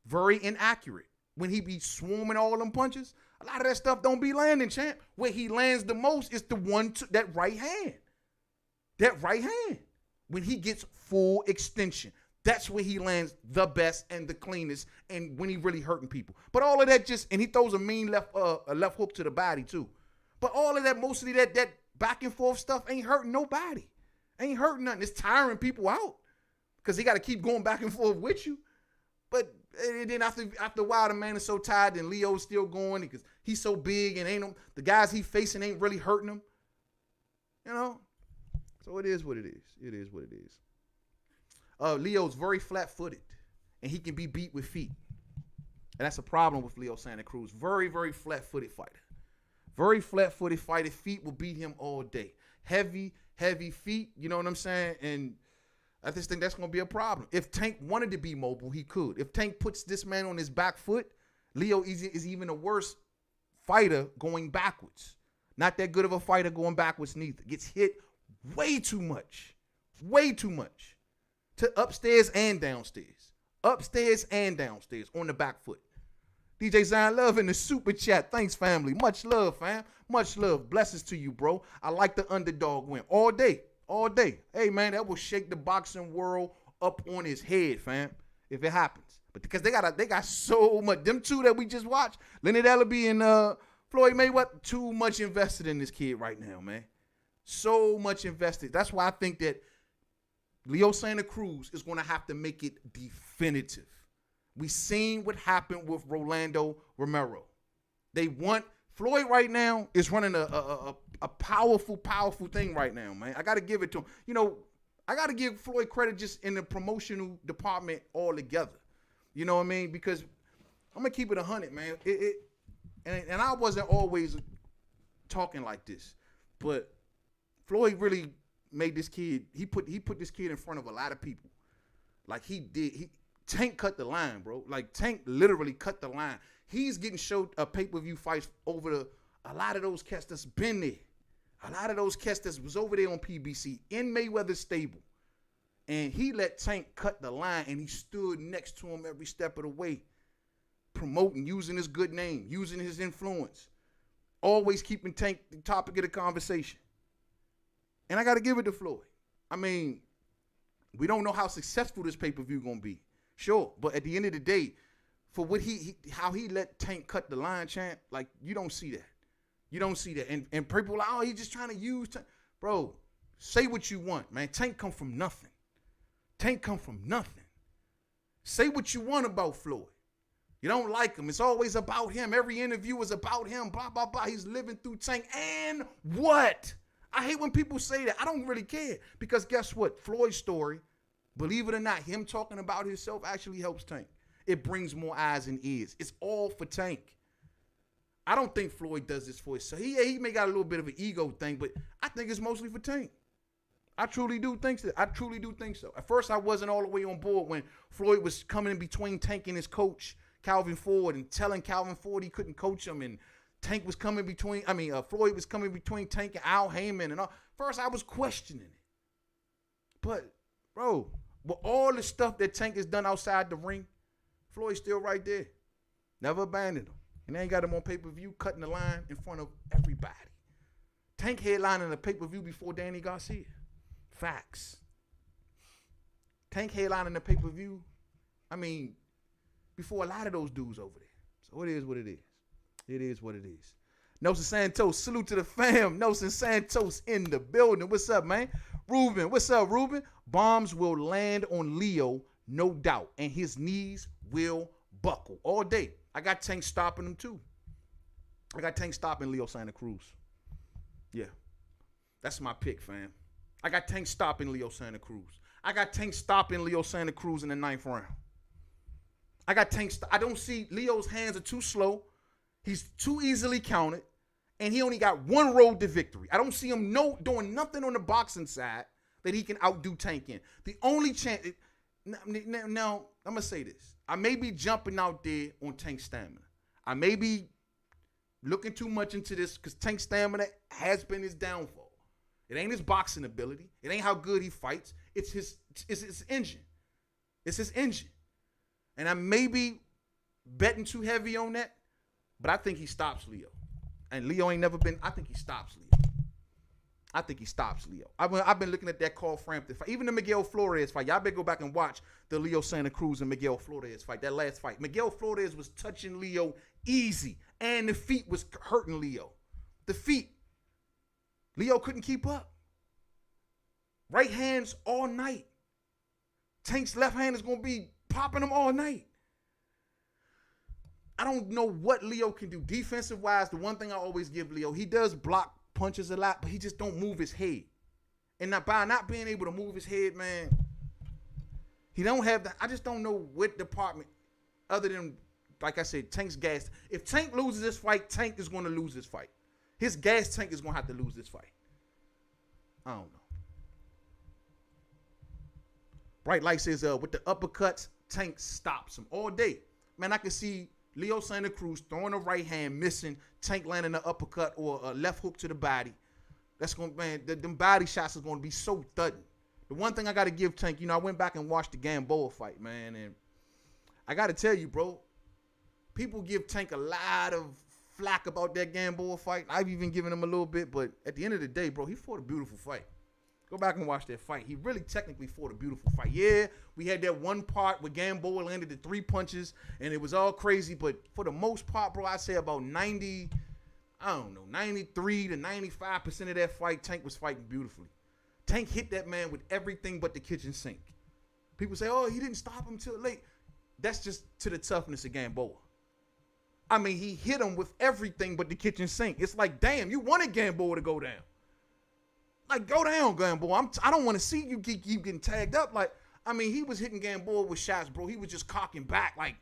very inaccurate when he be swarming all them punches. A lot of that stuff don't be landing, champ. Where he lands the most is the one, that right hand. That right hand. When he gets full extension, that's where he lands the best and the cleanest, and when he really hurting people. But all of that and he throws a mean left hook to the body too. But all of that, mostly that back and forth stuff ain't hurting nobody. Ain't hurting nothing. It's tiring people out because he got to keep going back and forth with you. But then after a while, the man is so tired, and Leo's still going because he's so big, and the guys he facing ain't really hurting him. You know? So it is what it is. It is what it is. Leo's very flat-footed, and he can be beat with feet. And that's a problem with Leo Santa Cruz. Very, very flat-footed fighter. Very flat-footed fighter. Feet will beat him all day. Heavy, heavy feet. You know what I'm saying? And I just think that's going to be a problem. If Tank wanted to be mobile, he could. If Tank puts this man on his back foot, Leo is even a worse fighter going backwards. Not that good of a fighter going backwards neither. Gets hit way too much. Way too much. To upstairs and downstairs. Upstairs and downstairs on the back foot. DJ Zion Love in the super chat. Thanks, family. Much love, fam. Much love. Blessings to you, bro. I like the underdog win. All day. All day. Hey, man, that will shake the boxing world up on his head, fam, if it happens. But because they got so much. Them two that we just watched, Leonard Ellaby and Floyd Mayweather, too much invested in this kid right now, man. So much invested. That's why I think that Leo Santa Cruz is going to have to make it definitive. We seen what happened with Rolando Romero. They want Floyd right now is running a powerful, powerful thing right now, man. I got to give it to him. You know, I got to give Floyd credit just in the promotional department altogether. You know what I mean? Because I'm going to keep it 100, man. And I wasn't always talking like this, but Floyd really made this kid, he put this kid in front of a lot of people. Like he did. Tank cut the line, bro. Like Tank literally cut the line. He's getting showed a pay-per-view fights over a lot of those cats that's been there. A lot of those cats that was over there on PBC in Mayweather's stable. And he let Tank cut the line, and he stood next to him every step of the way, promoting, using his good name, using his influence, always keeping Tank the topic of the conversation. And I got to give it to Floyd. I mean, we don't know how successful this pay-per-view going to be. Sure. But at the end of the day, for what how he let Tank cut the line, champ, like, you don't see that. You don't see that. And people are like, oh, he's just trying to use Tank. Bro, say what you want, man. Tank come from nothing. Tank come from nothing. Say what you want about Floyd. You don't like him. It's always about him. Every interview is about him. Blah, blah, blah. He's living through Tank. And what? I hate when people say that. I don't really care. Because guess what? Floyd's story, believe it or not, him talking about himself actually helps Tank. It brings more eyes and ears. It's all for Tank. I don't think Floyd does this for himself. He may got a little bit of an ego thing, but I think it's mostly for Tank. I truly do think so. At first, I wasn't all the way on board when Floyd was coming in between Tank and his coach, Calvin Ford, and telling Calvin Ford he couldn't coach him, and Floyd was coming between Tank and Al Heyman and all. First, I was questioning it. But, bro, with all the stuff that Tank has done outside the ring, Floyd's still right there. Never abandoned him. And they ain't got him on pay-per-view, cutting the line in front of everybody. Tank headlining the pay-per-view before Danny Garcia. Facts. Tank headlining the pay-per-view, before a lot of those dudes over there. So it is what it is. It is what it is. Nelson Santos, salute to the fam. Nelson Santos in the building. What's up, man? Ruben, what's up, Ruben? Bombs will land on Leo, no doubt, and his knees will buckle all day. I got Tank stopping him, too. I got Tank stopping Leo Santa Cruz. Yeah. That's my pick, fam. I got Tank stopping Leo Santa Cruz. I got Tank stopping Leo Santa Cruz in the 9th round. I got Tank. I don't see Leo's hands are too slow. He's too easily counted. And he only got one road to victory. I don't see him doing nothing on the boxing side that he can outdo Tank in. The only chance. Now, I'm going to say this. I may be jumping out there on Tank's stamina. I may be looking too much into this because Tank's stamina has been his downfall. It ain't his boxing ability. It ain't how good he fights. It's his engine. It's his engine. And I may be betting too heavy on that, but I think he stops Leo. And Leo ain't never been, I think he stops Leo. I've been looking at that Carl Frampton fight. Even the Miguel Flores fight. Y'all better go back and watch the Leo Santa Cruz and Miguel Flores fight. That last fight. Miguel Flores was touching Leo easy. And the feet was hurting Leo. The feet. Leo couldn't keep up. Right hands all night. Tank's left hand is going to be popping him all night. I don't know what Leo can do. Defensive-wise, the one thing I always give Leo, he does block punches a lot, but he just don't move his head. And by not being able to move his head, man, he don't have that. I just don't know what department, other than, like I said, Tank's gas. If Tank loses this fight, Tank is going to lose this fight. His gas tank is going to have to lose this fight. I don't know. Bright Light says, with the uppercuts, Tank stops him all day. Man, I can see Leo Santa Cruz throwing a right hand, missing, Tank landing an uppercut or a left hook to the body. That's going to, man, them body shots is going to be so thudding. The one thing I got to give Tank, I went back and watched the Gamboa fight, man, and I got to tell you, bro, people give Tank a lot of flack about that Gamboa fight. I've even given him a little bit, but at the end of the day, bro, he fought a beautiful fight. Go back and watch that fight. He really technically fought a beautiful fight. Yeah, we had that one part where Gamboa landed the 3 punches, and it was all crazy, but for the most part, bro, I'd say about 93 to 95% of that fight, Tank was fighting beautifully. Tank hit that man with everything but the kitchen sink. People say, oh, he didn't stop him till late. That's just to the toughness of Gamboa. He hit him with everything but the kitchen sink. It's like, damn, you wanted Gamboa to go down. Like, go down, Gamboa. I don't want to see you keep getting tagged up. Like, he was hitting Gamboa with shots, bro. He was just cocking back. Like,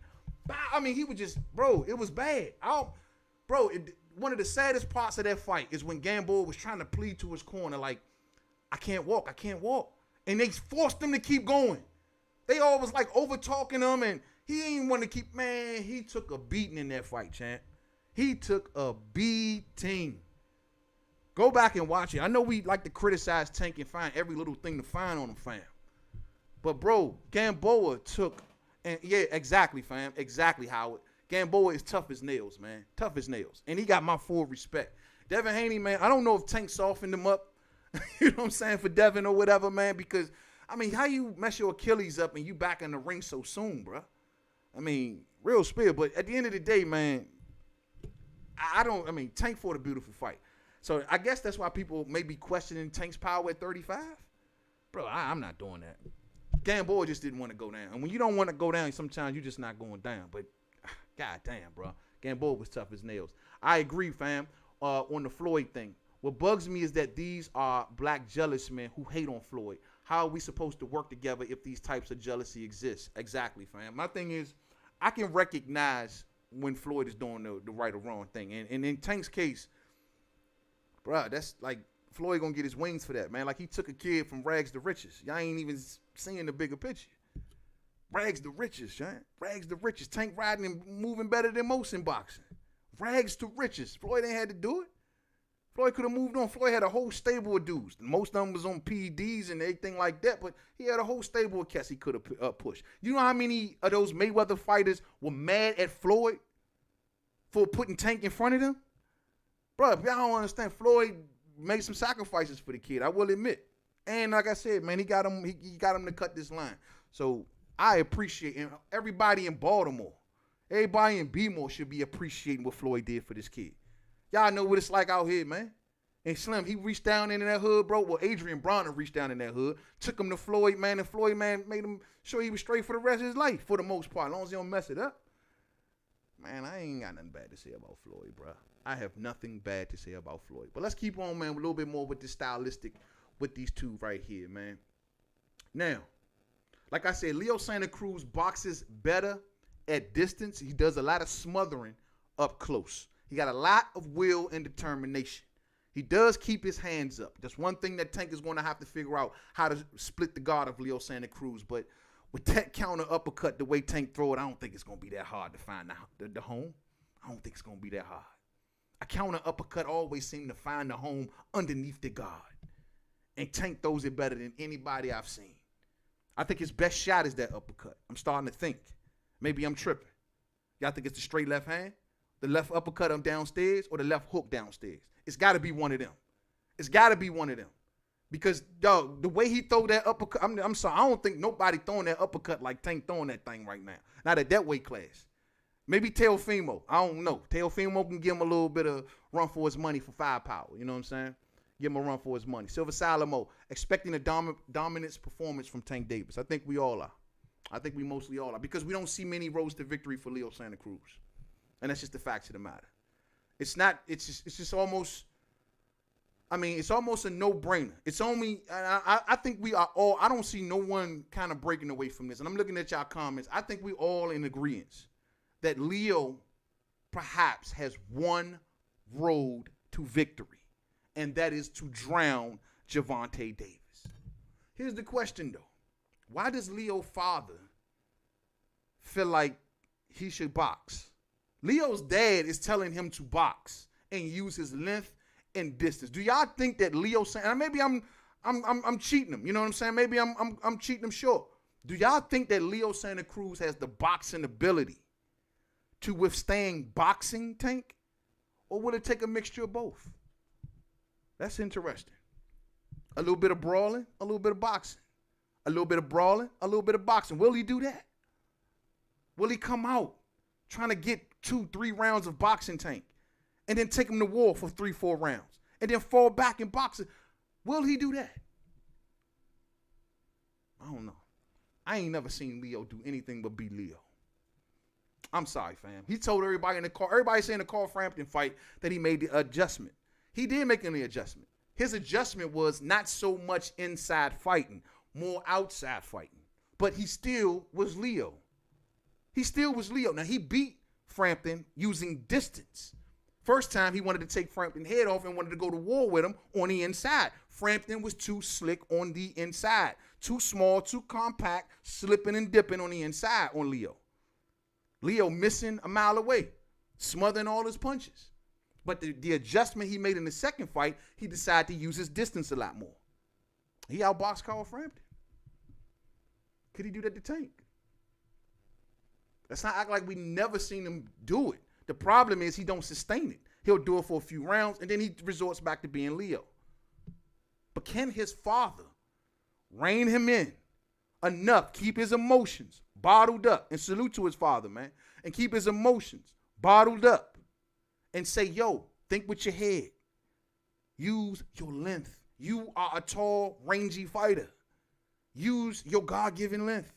he was just, bro, it was bad. One of the saddest parts of that fight is when Gamboa was trying to plead to his corner, like, I can't walk. And they forced him to keep going. They all was like over-talking him, and he ain't want to keep, man, he took a beating in that fight, champ. He took a beating. Go back and watch it. I know we like to criticize Tank and find every little thing to find on him, fam. But, bro, Gamboa took, and yeah, exactly, fam. Exactly, Howard. Gamboa is tough as nails, man. Tough as nails. And he got my full respect. Devin Haney, man, I don't know if Tank softened him up, you know what I'm saying, for Devin or whatever, man, because, how you mess your Achilles up and you back in the ring so soon, bro? Real spill. But at the end of the day, man, Tank fought a beautiful fight. So I guess that's why people may be questioning Tank's power at 35. Bro, I'm not doing that. Gamboa just didn't want to go down. And when you don't want to go down, sometimes you're just not going down. But, god damn, bro. Gamboa was tough as nails. I agree, fam, on the Floyd thing. What bugs me is that these are black jealous men who hate on Floyd. How are we supposed to work together if these types of jealousy exist? Exactly, fam. My thing is, I can recognize when Floyd is doing the right or wrong thing. And in Tank's case, bro, that's like, Floyd gonna get his wings for that, man. Like, he took a kid from rags to riches. Y'all ain't even seeing the bigger picture. Rags to riches, man. Rags to riches. Tank riding and moving better than most in boxing. Rags to riches. Floyd ain't had to do it. Floyd could have moved on. Floyd had a whole stable of dudes. Most of them was on PEDs and everything like that, but he had a whole stable of cats he could have pushed. You know how many of those Mayweather fighters were mad at Floyd for putting Tank in front of them? Bro, y'all don't understand. Floyd made some sacrifices for the kid, I will admit. And like I said, man, he got him to cut this line. So I appreciate him. Everybody in Baltimore, everybody in B-more should be appreciating what Floyd did for this kid. Y'all know what it's like out here, man. And Slim, he reached down into that hood, bro. Well, Adrian Bronner reached down in that hood, took him to Floyd, man, and Floyd, man, made him sure he was straight for the rest of his life, for the most part, as long as he don't mess it up. Man, I ain't got nothing bad to say about Floyd, bro. I have nothing bad to say about Floyd. But let's keep on, man, a little bit more with this stylistic with these two right here, man. Now, like I said, Leo Santa Cruz boxes better at distance. He does a lot of smothering up close. He got a lot of will and determination. He does keep his hands up. That's one thing that Tank is going to have to figure out, how to split the guard of Leo Santa Cruz. But with that counter uppercut, the way Tank throw it, I don't think it's going to be that hard to find the home. I don't think it's going to be that hard. A counter uppercut always seems to find the home underneath the guard. And Tank throws it better than anybody I've seen. I think his best shot is that uppercut. I'm starting to think. Maybe I'm tripping. Y'all think it's the straight left hand? The left uppercut on downstairs, or the left hook downstairs? It's got to be one of them. It's got to be one of them. Because, dog, the way he throw that uppercut, I'm sorry, I don't think nobody throwing that uppercut like Tank throwing that thing right now. Not at that weight class. Maybe Teofimo. I don't know. Teofimo can give him a little bit of run for his money for firepower. You know what I'm saying? Give him a run for his money. Silver Salamo, expecting a dominance performance from Tank Davis. I think we all are. I think we mostly all are. Because we don't see many roads to victory for Leo Santa Cruz. And that's just the facts of the matter. It's just almost, I mean, it's almost a no-brainer. It's only, I think we are all, I don't see no one kind of breaking away from this. And I'm looking at y'all comments. I think we all in agreement that Leo perhaps has one road to victory. And that is to drown Gervonta Davis. Here's the question, though. Why does Leo's father feel like he should box? Leo's dad is telling him to box and use his length and distance. Do y'all think that Leo, and maybe I'm cheating him, you know what I'm saying? Maybe I'm cheating him short. Do y'all think that Leo Santa Cruz has the boxing ability to withstand boxing, Tank? Or would it take a mixture of both? That's interesting. A little bit of brawling, a little bit of boxing. A little bit of brawling, a little bit of boxing. Will he do that? Will he come out trying to get 2-3 rounds of boxing, Tank, and then take him to war for 3-4 rounds, and then fall back in boxing? Will he do that? I don't know. I ain't never seen Leo do anything but be Leo. I'm sorry, fam. He told everybody in the car, everybody saying the Carl Frampton fight that he made the adjustment. He did make any adjustment. His adjustment was not so much inside fighting, more outside fighting. But he still was Leo. He still was Leo. Now, he beat Frampton using distance. First time, he wanted to take Frampton's head off and wanted to go to war with him on the inside. Frampton was too slick on the inside. Too small, too compact, slipping and dipping on the inside on Leo. Leo missing a mile away, smothering all his punches. But the adjustment he made in the second fight, he decided to use his distance a lot more. He outboxed Carl Frampton. Could he do that to Tank? Let's not act like we never seen him do it. The problem is he don't sustain it. He'll do it for a few rounds, and then he resorts back to being Leo. But can his father rein him in enough, keep his emotions bottled up, and salute to his father, man, and keep his emotions bottled up, and say, yo, think with your head. Use your length. You are a tall, rangy fighter. use your God-given length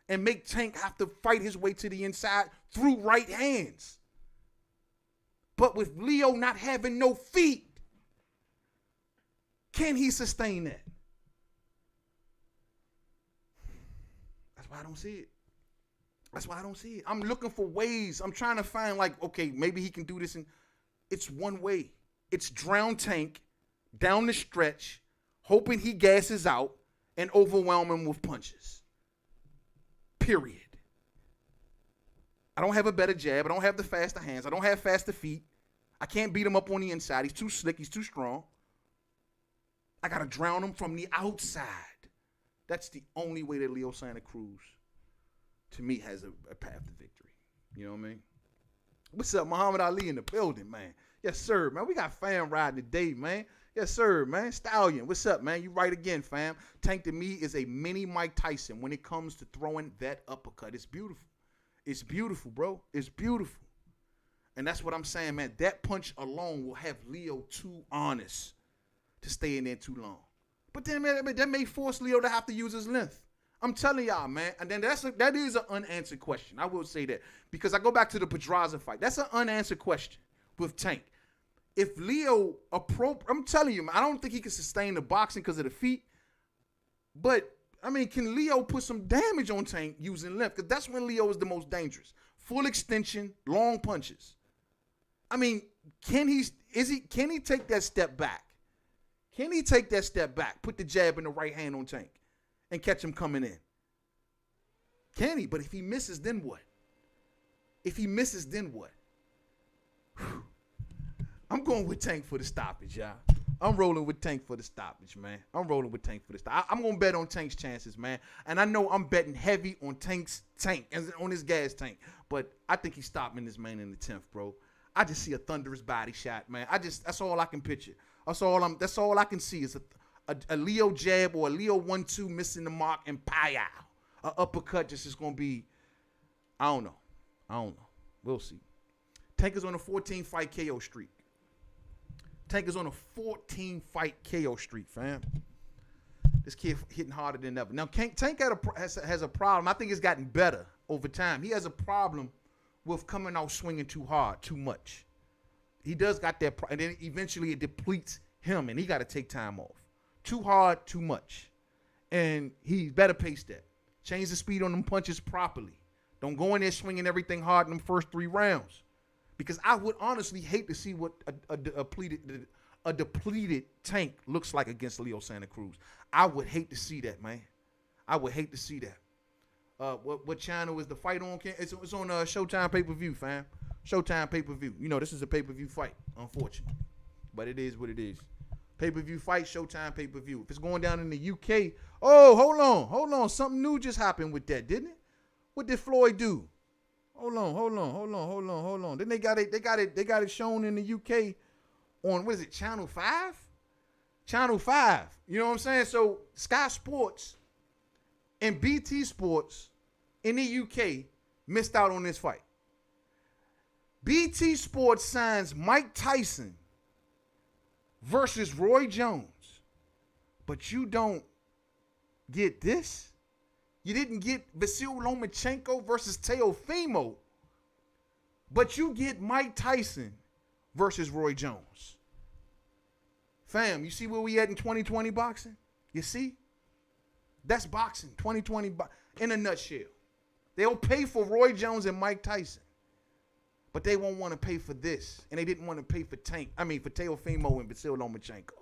and make Tank have to fight his way to the inside through right hands. But with Leo not having no feet, can he sustain that? That's why I don't see it. That's why I don't see it. I'm looking for ways. I'm trying to find, like, okay, maybe he can do this. And it's one way. It's drown Tank down the stretch, hoping he gasses out and overwhelm him with punches. Period. I don't have a better jab. I don't have the faster hands. I don't have faster feet. I can't beat him up on the inside. He's too slick. He's too strong. I got to drown him from the outside. That's the only way that Leo Santa Cruz, to me, has a path to victory. You know what I mean? What's up, Muhammad Ali in the building, man? Yes, sir, man. We got fam riding today, man. Yes, sir, man. Stallion, what's up, man? You right again, fam. Tank, to me, is a mini Mike Tyson when it comes to throwing that uppercut. It's beautiful. It's beautiful, bro. It's beautiful. And that's what I'm saying, man. That punch alone will have Leo too honest to stay in there too long. But then, man, that may force Leo to have to use his length. I'm telling y'all, man. And then that is an unanswered question. I will say that. Because I go back to the Pedraza fight. That's an unanswered question with Tank. If Leo I'm telling you, man, I don't think he can sustain the boxing because of the feet. But, I mean, can Leo put some damage on Tank using length? Because that's when Leo is the most dangerous. Full extension, long punches. I mean, can he take that step back? Can he take that step back, put the jab in the right hand on Tank, and catch him coming in? Can he? But if he misses, then what? If he misses, then what? Whew. I'm going with Tank for the stoppage, y'all. I'm rolling with Tank for the stoppage, man. I'm rolling with Tank for the stoppage. I'm going to bet on Tank's chances, man. And I know I'm betting heavy on Tank's tank, on his gas tank. But I think he's stopping this man in the 10th, bro. I just see a thunderous body shot, man. That's all I can picture. That's all I can see is a Leo jab or a Leo 1-2 missing the mark and pow. An uppercut just is going to be, I don't know. We'll see. Tank is on a 14-fight KO streak. Tank is on a 14-fight KO streak, fam. This kid hitting harder than ever. Now, Tank has a problem. I think it's gotten better over time. He has a problem with coming out swinging too hard, too much. He does got that, and then eventually it depletes him, and he got to take time off. Too hard, too much. And he better pace that. Change the speed on them punches properly. Don't go in there swinging everything hard in them first 3 rounds. Because I would honestly hate to see what a depleted Tank looks like against Leo Santa Cruz. I would hate to see that, man. I would hate to see that. What channel is the fight on? It's on Showtime pay-per-view, fam. Showtime pay-per-view. You know, this is a pay-per-view fight, unfortunately. But it is what it is. Pay-per-view fight, Showtime pay-per-view. If it's going down in the UK, oh, hold on. Something new just happened with that, didn't it? What did Floyd do? Hold on. Then they got it shown in the UK on, what is it, Channel 5? Channel 5. You know what I'm saying? So Sky Sports and BT Sports in the UK missed out on this fight. BT Sports signs Mike Tyson versus Roy Jones. But you don't get this. You didn't get Vasyl Lomachenko versus Teofimo. But you get Mike Tyson versus Roy Jones. Fam, you see where we at in 2020 boxing? You see? That's boxing, 2020 in a nutshell. They'll pay for Roy Jones and Mike Tyson. But they won't want to pay for this. And they didn't want to pay for for Teofimo and Vasyl Lomachenko.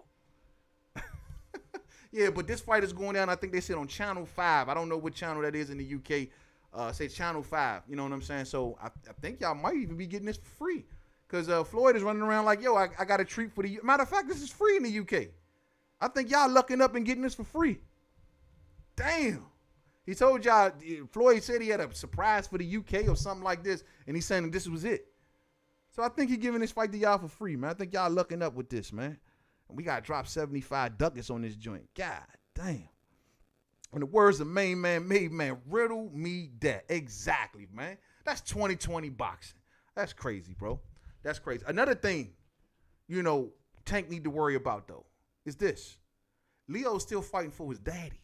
Yeah, but this fight is going down, I think they said on Channel 5. I don't know what channel that is in the UK. Say Channel 5. You know what I'm saying? So I think y'all might even be getting this for free. Because Floyd is running around like, yo, I got a treat for the... Matter of fact, this is free in the UK. I think y'all lucking up and getting this for free. Damn. He told y'all, Floyd said he had a surprise for the UK or something like this. And he's saying this was it. So I think he's giving this fight to y'all for free, man. I think y'all lucking up with this, man. We got to drop 75 ducats on this joint. God damn. In the words of Mainman Mademan, riddle me that. Exactly, man. That's 2020 boxing. That's crazy, bro. That's crazy. Another thing, Tank need to worry about, though, is this. Leo's still fighting for his daddy.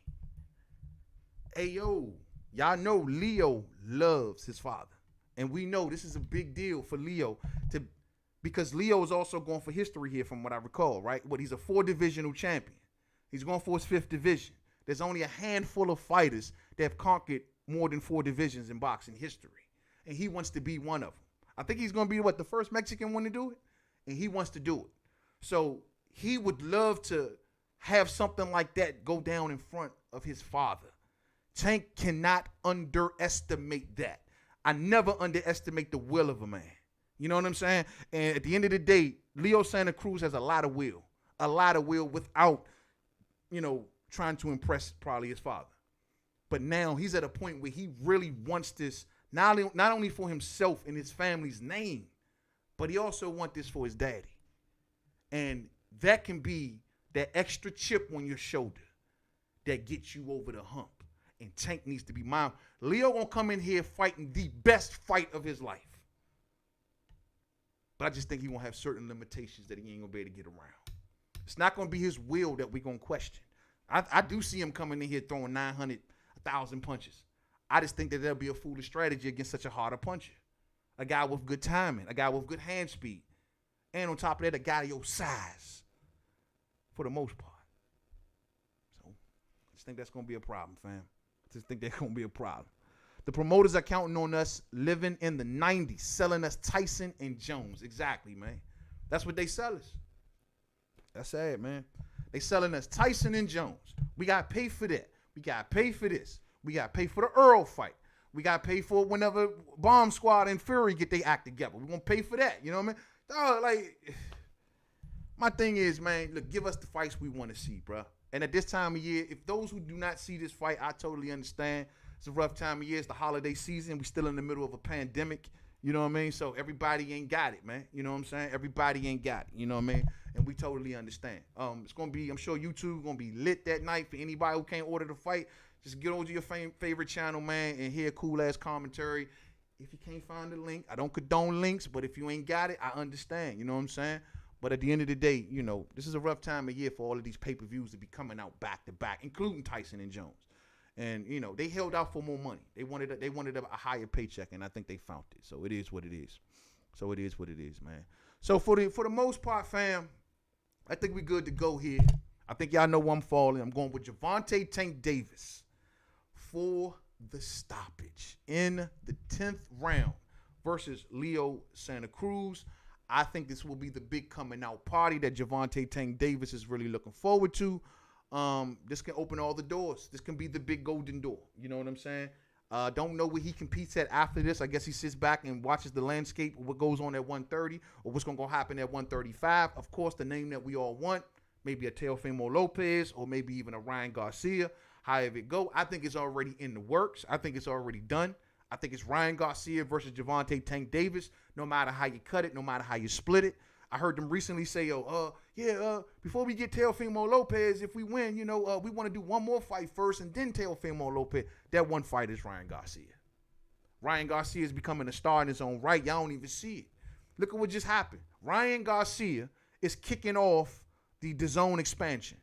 Hey, yo, y'all know Leo loves his father. And we know this is a big deal for Leo because Leo is also going for history here from what I recall, right? But he's a 4-divisional champion. He's going for his 5th division. There's only a handful of fighters that have conquered more than 4 divisions in boxing history. And he wants to be one of them. I think he's going to be, the first Mexican one to do it? And he wants to do it. So he would love to have something like that go down in front of his father. Tank cannot underestimate that. I never underestimate the will of a man. You know what I'm saying? And at the end of the day, Leo Santa Cruz has a lot of will. A lot of will without, trying to impress probably his father. But now he's at a point where he really wants this, not only for himself and his family's name, but he also wants this for his daddy. And that can be that extra chip on your shoulder that gets you over the hump. And Tank needs to be mine. Leo gonna come in here fighting the best fight of his life. But I just think he gonna have certain limitations that he ain't gonna be able to get around. It's not gonna be his will that we gonna question. I do see him coming in here throwing 900, 1,000 punches. I just think that that'll be a foolish strategy against such a harder puncher. A guy with good timing, a guy with good hand speed. And on top of that, a guy your size. For the most part. So, I just think that's gonna be a problem, fam. I just think that's gonna be a problem. The promoters are counting on us living in the 90s, selling us Tyson and Jones. Exactly, man. That's what they sell us. That's sad, man. They selling us Tyson and Jones. We got to pay for that. We got to pay for this. We got to pay for the Earl fight. We got to pay for it whenever Bomb Squad and Fury get their act together. We're going to pay for that. You know what I mean? My thing is, man, look, give us the fights we want to see, bro. And at this time of year, if those who do not see this fight, I totally understand. It's a rough time of year. It's the holiday season. We're still in the middle of a pandemic. You know what I mean? So everybody ain't got it, man. You know what I'm saying? Everybody ain't got it. You know what I mean? And we totally understand. It's going to be, I'm sure YouTube going to be lit that night for anybody who can't order the fight. Just get over to your favorite channel, man, and hear cool-ass commentary. If you can't find the link, I don't condone links, but if you ain't got it, I understand. You know what I'm saying? But at the end of the day, this is a rough time of year for all of these pay-per-views to be coming out back-to-back, including Tyson and Jones. And, they held out for more money. They wanted a higher paycheck, and I think they found it. So it is what it is. So it is what it is, man. So for the most part, fam, I think we're good to go here. I think y'all know where I'm falling. I'm going with Gervonta Tank Davis for the stoppage in the 10th round versus Leo Santa Cruz. I think this will be the big coming out party that Gervonta Tank Davis is really looking forward to. This can open all the doors. This can be the big golden door. You know what I'm saying? Don't know where he competes at after this. I guess he sits back and watches the landscape, what goes on at 130 or what's going to happen at 135. Of course, the name that we all want, maybe a Teofimo Lopez or maybe even a Ryan Garcia, however it go. I think it's already in the works. I think it's already done. I think it's Ryan Garcia versus Gervonta Tank Davis, no matter how you cut it, no matter how you split it. I heard them recently say, before we get Teofimo Lopez, if we win, we want to do one more fight first and then Teofimo Lopez. That one fight is Ryan Garcia. Ryan Garcia is becoming a star in his own right. Y'all don't even see it. Look at what just happened. Ryan Garcia is kicking off the DAZN expansion.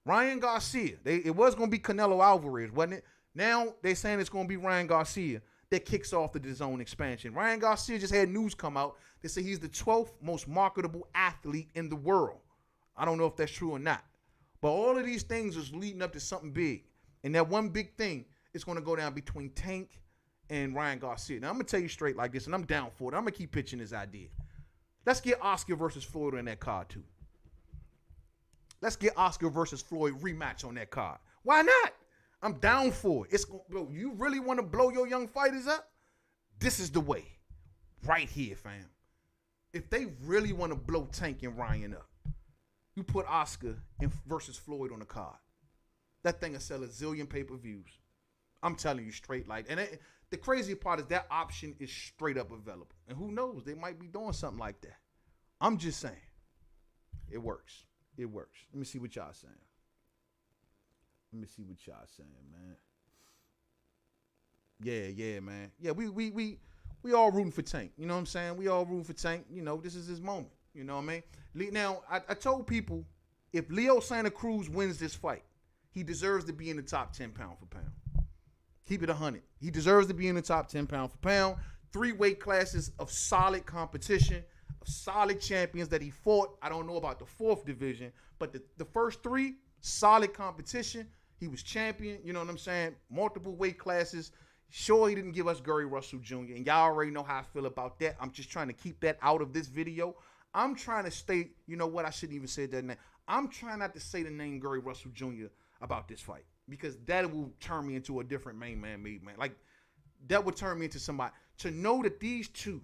Ryan Garcia, it was going to be Canelo Alvarez, wasn't it? Now they're saying it's going to be Ryan Garcia that kicks off the DAZN expansion. Ryan Garcia just had news come out that say he's the 12th most marketable athlete in the world. I don't know if that's true or not. But all of these things is leading up to something big. And that one big thing is going to go down between Tank and Ryan Garcia. Now, I'm going to tell you straight like this, and I'm down for it. I'm going to keep pitching this idea. Let's get Oscar versus Floyd on that card, too. Let's get Oscar versus Floyd rematch on that card. Why not? I'm down for it. Bro, you really want to blow your young fighters up? This is the way. Right here, fam. If they really want to blow Tank and Ryan up, you put Oscar versus Floyd on the card. That thing will sell a zillion pay-per-views. I'm telling you straight like. And the crazy part is that option is straight up available. And who knows? They might be doing something like that. I'm just saying. It works. It works. Let me see what y'all saying. Man. Yeah, man. Yeah, we all rooting for Tank. You know what I'm saying? We all rooting for Tank. This is his moment. You know what I mean? Now, I told people, if Leo Santa Cruz wins this fight, he deserves to be in the top 10 pound for pound. Keep it 100. He deserves to be in the top 10 pound for pound. 3 weight classes of solid competition, of solid champions that he fought. I don't know about the 4th division, but the first 3, solid competition. He was champion, you know what I'm saying? Multiple weight classes. Sure, he didn't give us Gary Russell Jr., and y'all already know how I feel about that. I'm just trying to keep that out of this video. I'm trying to state, you know what, I shouldn't even say that name. I'm trying not to say the name Gary Russell Jr. about this fight, because that will turn me into a different Mainman Mademan. Like, that would turn me into somebody. To know that these two,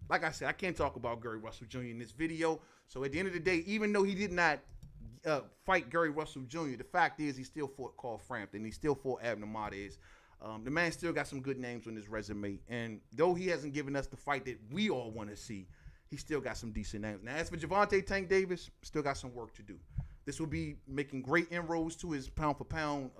like I said, I can't talk about Gary Russell Jr. in this video. So at the end of the day, even though he did not fight Gary Russell Jr., the fact is he still fought Carl Frampton. He still fought Abner Martinez. The man still got some good names on his resume. And though he hasn't given us the fight that we all want to see, he still got some decent names. Now, as for Gervonta Tank Davis, still got some work to do. This will be making great inroads to his pound-for-pound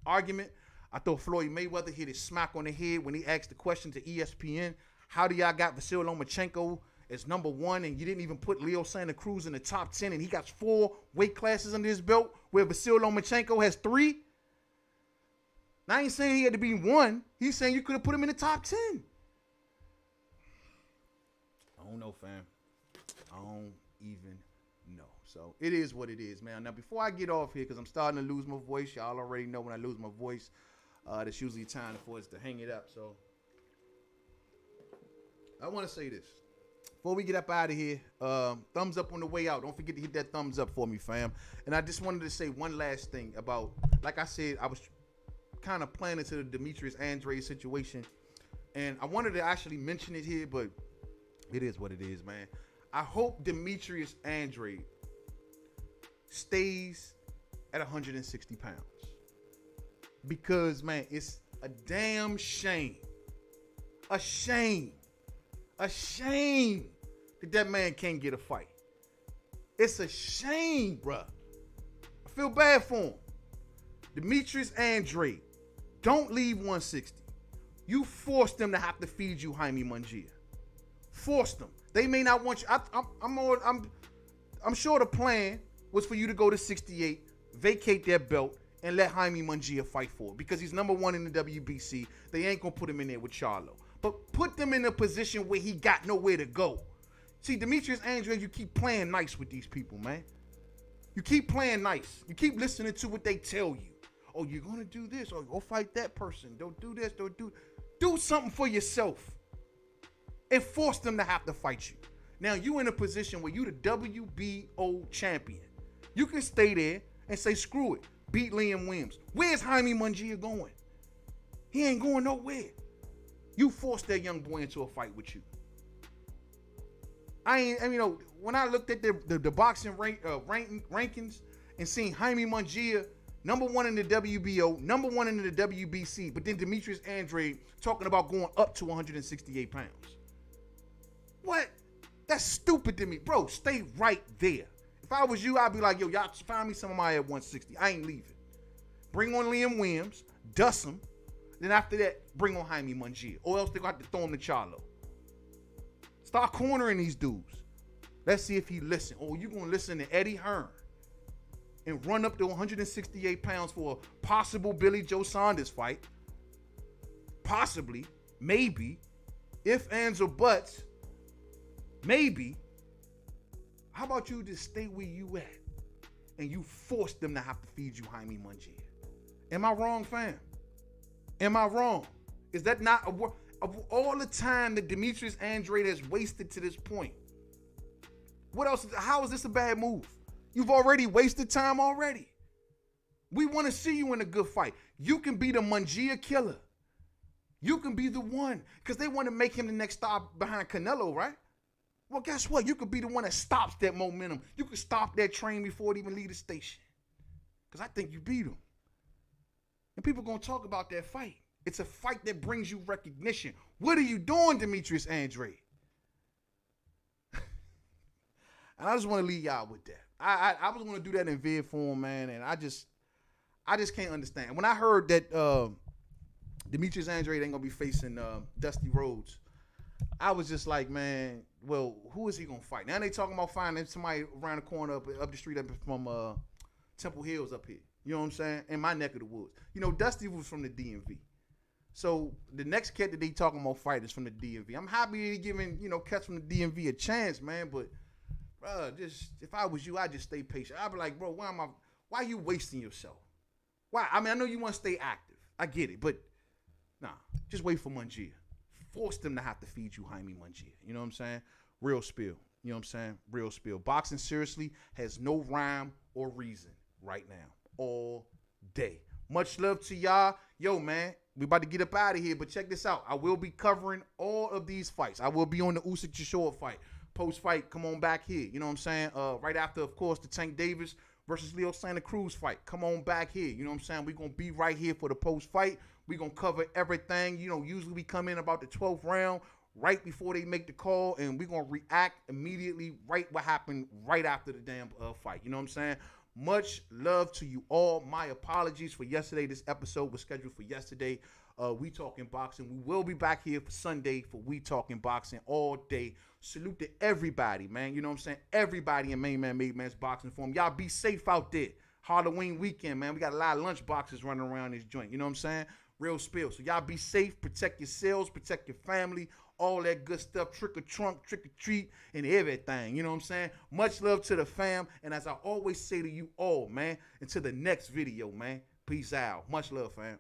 argument. I thought Floyd Mayweather hit his smack on the head when he asked the question to ESPN, how do y'all got Vasyl Lomachenko as number 1, and you didn't even put Leo Santa Cruz in the top 10, and he got 4 weight classes under his belt, where Vasyl Lomachenko has 3? Now, I ain't saying he had to be 1. He's saying you could have put him in the top 10. I don't know, fam. I don't even know. So, it is what it is, man. Now, before I get off here, because I'm starting to lose my voice, y'all already know when I lose my voice, that's usually time for us to hang it up. So, I want to say this. Before we get up out of here, thumbs up on the way out. Don't forget to hit that thumbs up for me, fam. And I just wanted to say one last thing about, like I said, I was kind of planning to the Demetrius Andrade situation. And I wanted to actually mention it here, but it is what it is, man. I hope Demetrius Andrade stays at 160 pounds. Because, man, it's a damn shame. A shame that man can't get a fight. It's a shame, bruh. I feel bad for him. Demetrius Andrade, don't leave 160. You forced them to have to feed you Jaime Munguia. Forced them. They may not want you. I'm sure the plan was for you to go to 68, vacate their belt, and let Jaime Munguia fight for it, because he's number 1 in the WBC. They ain't gonna put him in there with Charlo. But put them in a position where he got nowhere to go. See, Demetrius Andrade, you keep playing nice with these people, man. You keep playing nice. You keep listening to what they tell you. Oh, you're going to do this. Or go fight that person. Don't do this. Do something for yourself. And force them to have to fight you. Now, you in a position where you the WBO champion. You can stay there and say, screw it. Beat Liam Williams. Where's Jaime Munguia going? He ain't going nowhere. You forced that young boy into a fight with you. When I looked at the boxing rankings and seen Jaime Munguia, number 1 in the WBO, number 1 in the WBC, but then Demetrius Andrade talking about going up to 168 pounds. What? That's stupid to me. Bro, stay right there. If I was you, I'd be like, yo, y'all find me somebody at 160. I ain't leaving. Bring on Liam Williams, dust him. Then after that, bring on Jaime Munguia. Or else they're going to have to throw him to Charlo. Start cornering these dudes. Let's see if he listens. Or you going to listen to Eddie Hearn and run up to 168 pounds for a possible Billy Joe Saunders fight. Possibly. Maybe. If, ands, or buts. Maybe. How about you just stay where you at and you force them to have to feed you Jaime Munguia? Am I wrong, fam? Am I wrong? Is that not of all the time that Demetrius Andrade has wasted to this point? What else? How is this a bad move? You've already wasted time already. We want to see you in a good fight. You can be the Munguia killer. You can be the one, because they want to make him the next stop behind Canelo, right? Well, guess what? You could be the one that stops that momentum. You could stop that train before it even leaves the station. Because I think you beat him. And people are going to talk about that fight. It's a fight that brings you recognition. What are you doing, Demetrius Andrade? And I just want to leave y'all with that. I was going to do that in vid form, man, and I just can't understand. When I heard that Demetrius Andrade ain't going to be facing Dusty Rhodes, I was just like, man, well, who is he going to You know what I'm saying? In my neck of the woods. You know, Dusty was from the DMV. So the next cat that they talking about fight is from the DMV. I'm happy to giving, you know, cats from the DMV a chance, man. But, bro, just if I was you, I'd just stay patient. I'd be like, bro, why are you wasting yourself? Why? I mean, I know you want to stay active. I get it. But, nah, just wait for Mungia. Force them to have to feed you Jaime Mungia. You know what I'm saying? Real spill. You know what I'm saying? Real spill. Boxing, seriously, has no rhyme or reason right now. All day. Much love to y'all. Yo, man, we about to get up out of here, but check this out. I will be covering all of these fights. I will be on the Usyk Chisora fight. Post-fight, come on back here. You know what I'm saying? Right after, of course, the Tank Davis versus Leo Santa Cruz fight. Come on back here. You know what I'm saying? We're going to be right here for the post-fight. We're going to cover everything. You know, usually we come in about the 12th round, right before they make the call, and we're going to react immediately right what happened right after the damn fight. You know what I'm saying? Much love to you all. My apologies for yesterday. This episode was scheduled for yesterday. We Talking Boxing. We will be back here for Sunday for We Talking Boxing all day. Salute to everybody, man. You know what I'm saying? Everybody in Mainman Mademan's boxing form. Y'all be safe out there. Halloween weekend, man. We got a lot of lunch boxes running around this joint. You know what I'm saying? Real spill. So y'all be safe. Protect yourselves. Protect your family. All that good stuff, trick or trunk, trick or treat, and everything. You know what I'm saying? Much love to the fam. And as I always say to you all, man, until the next video, man, peace out. Much love, fam.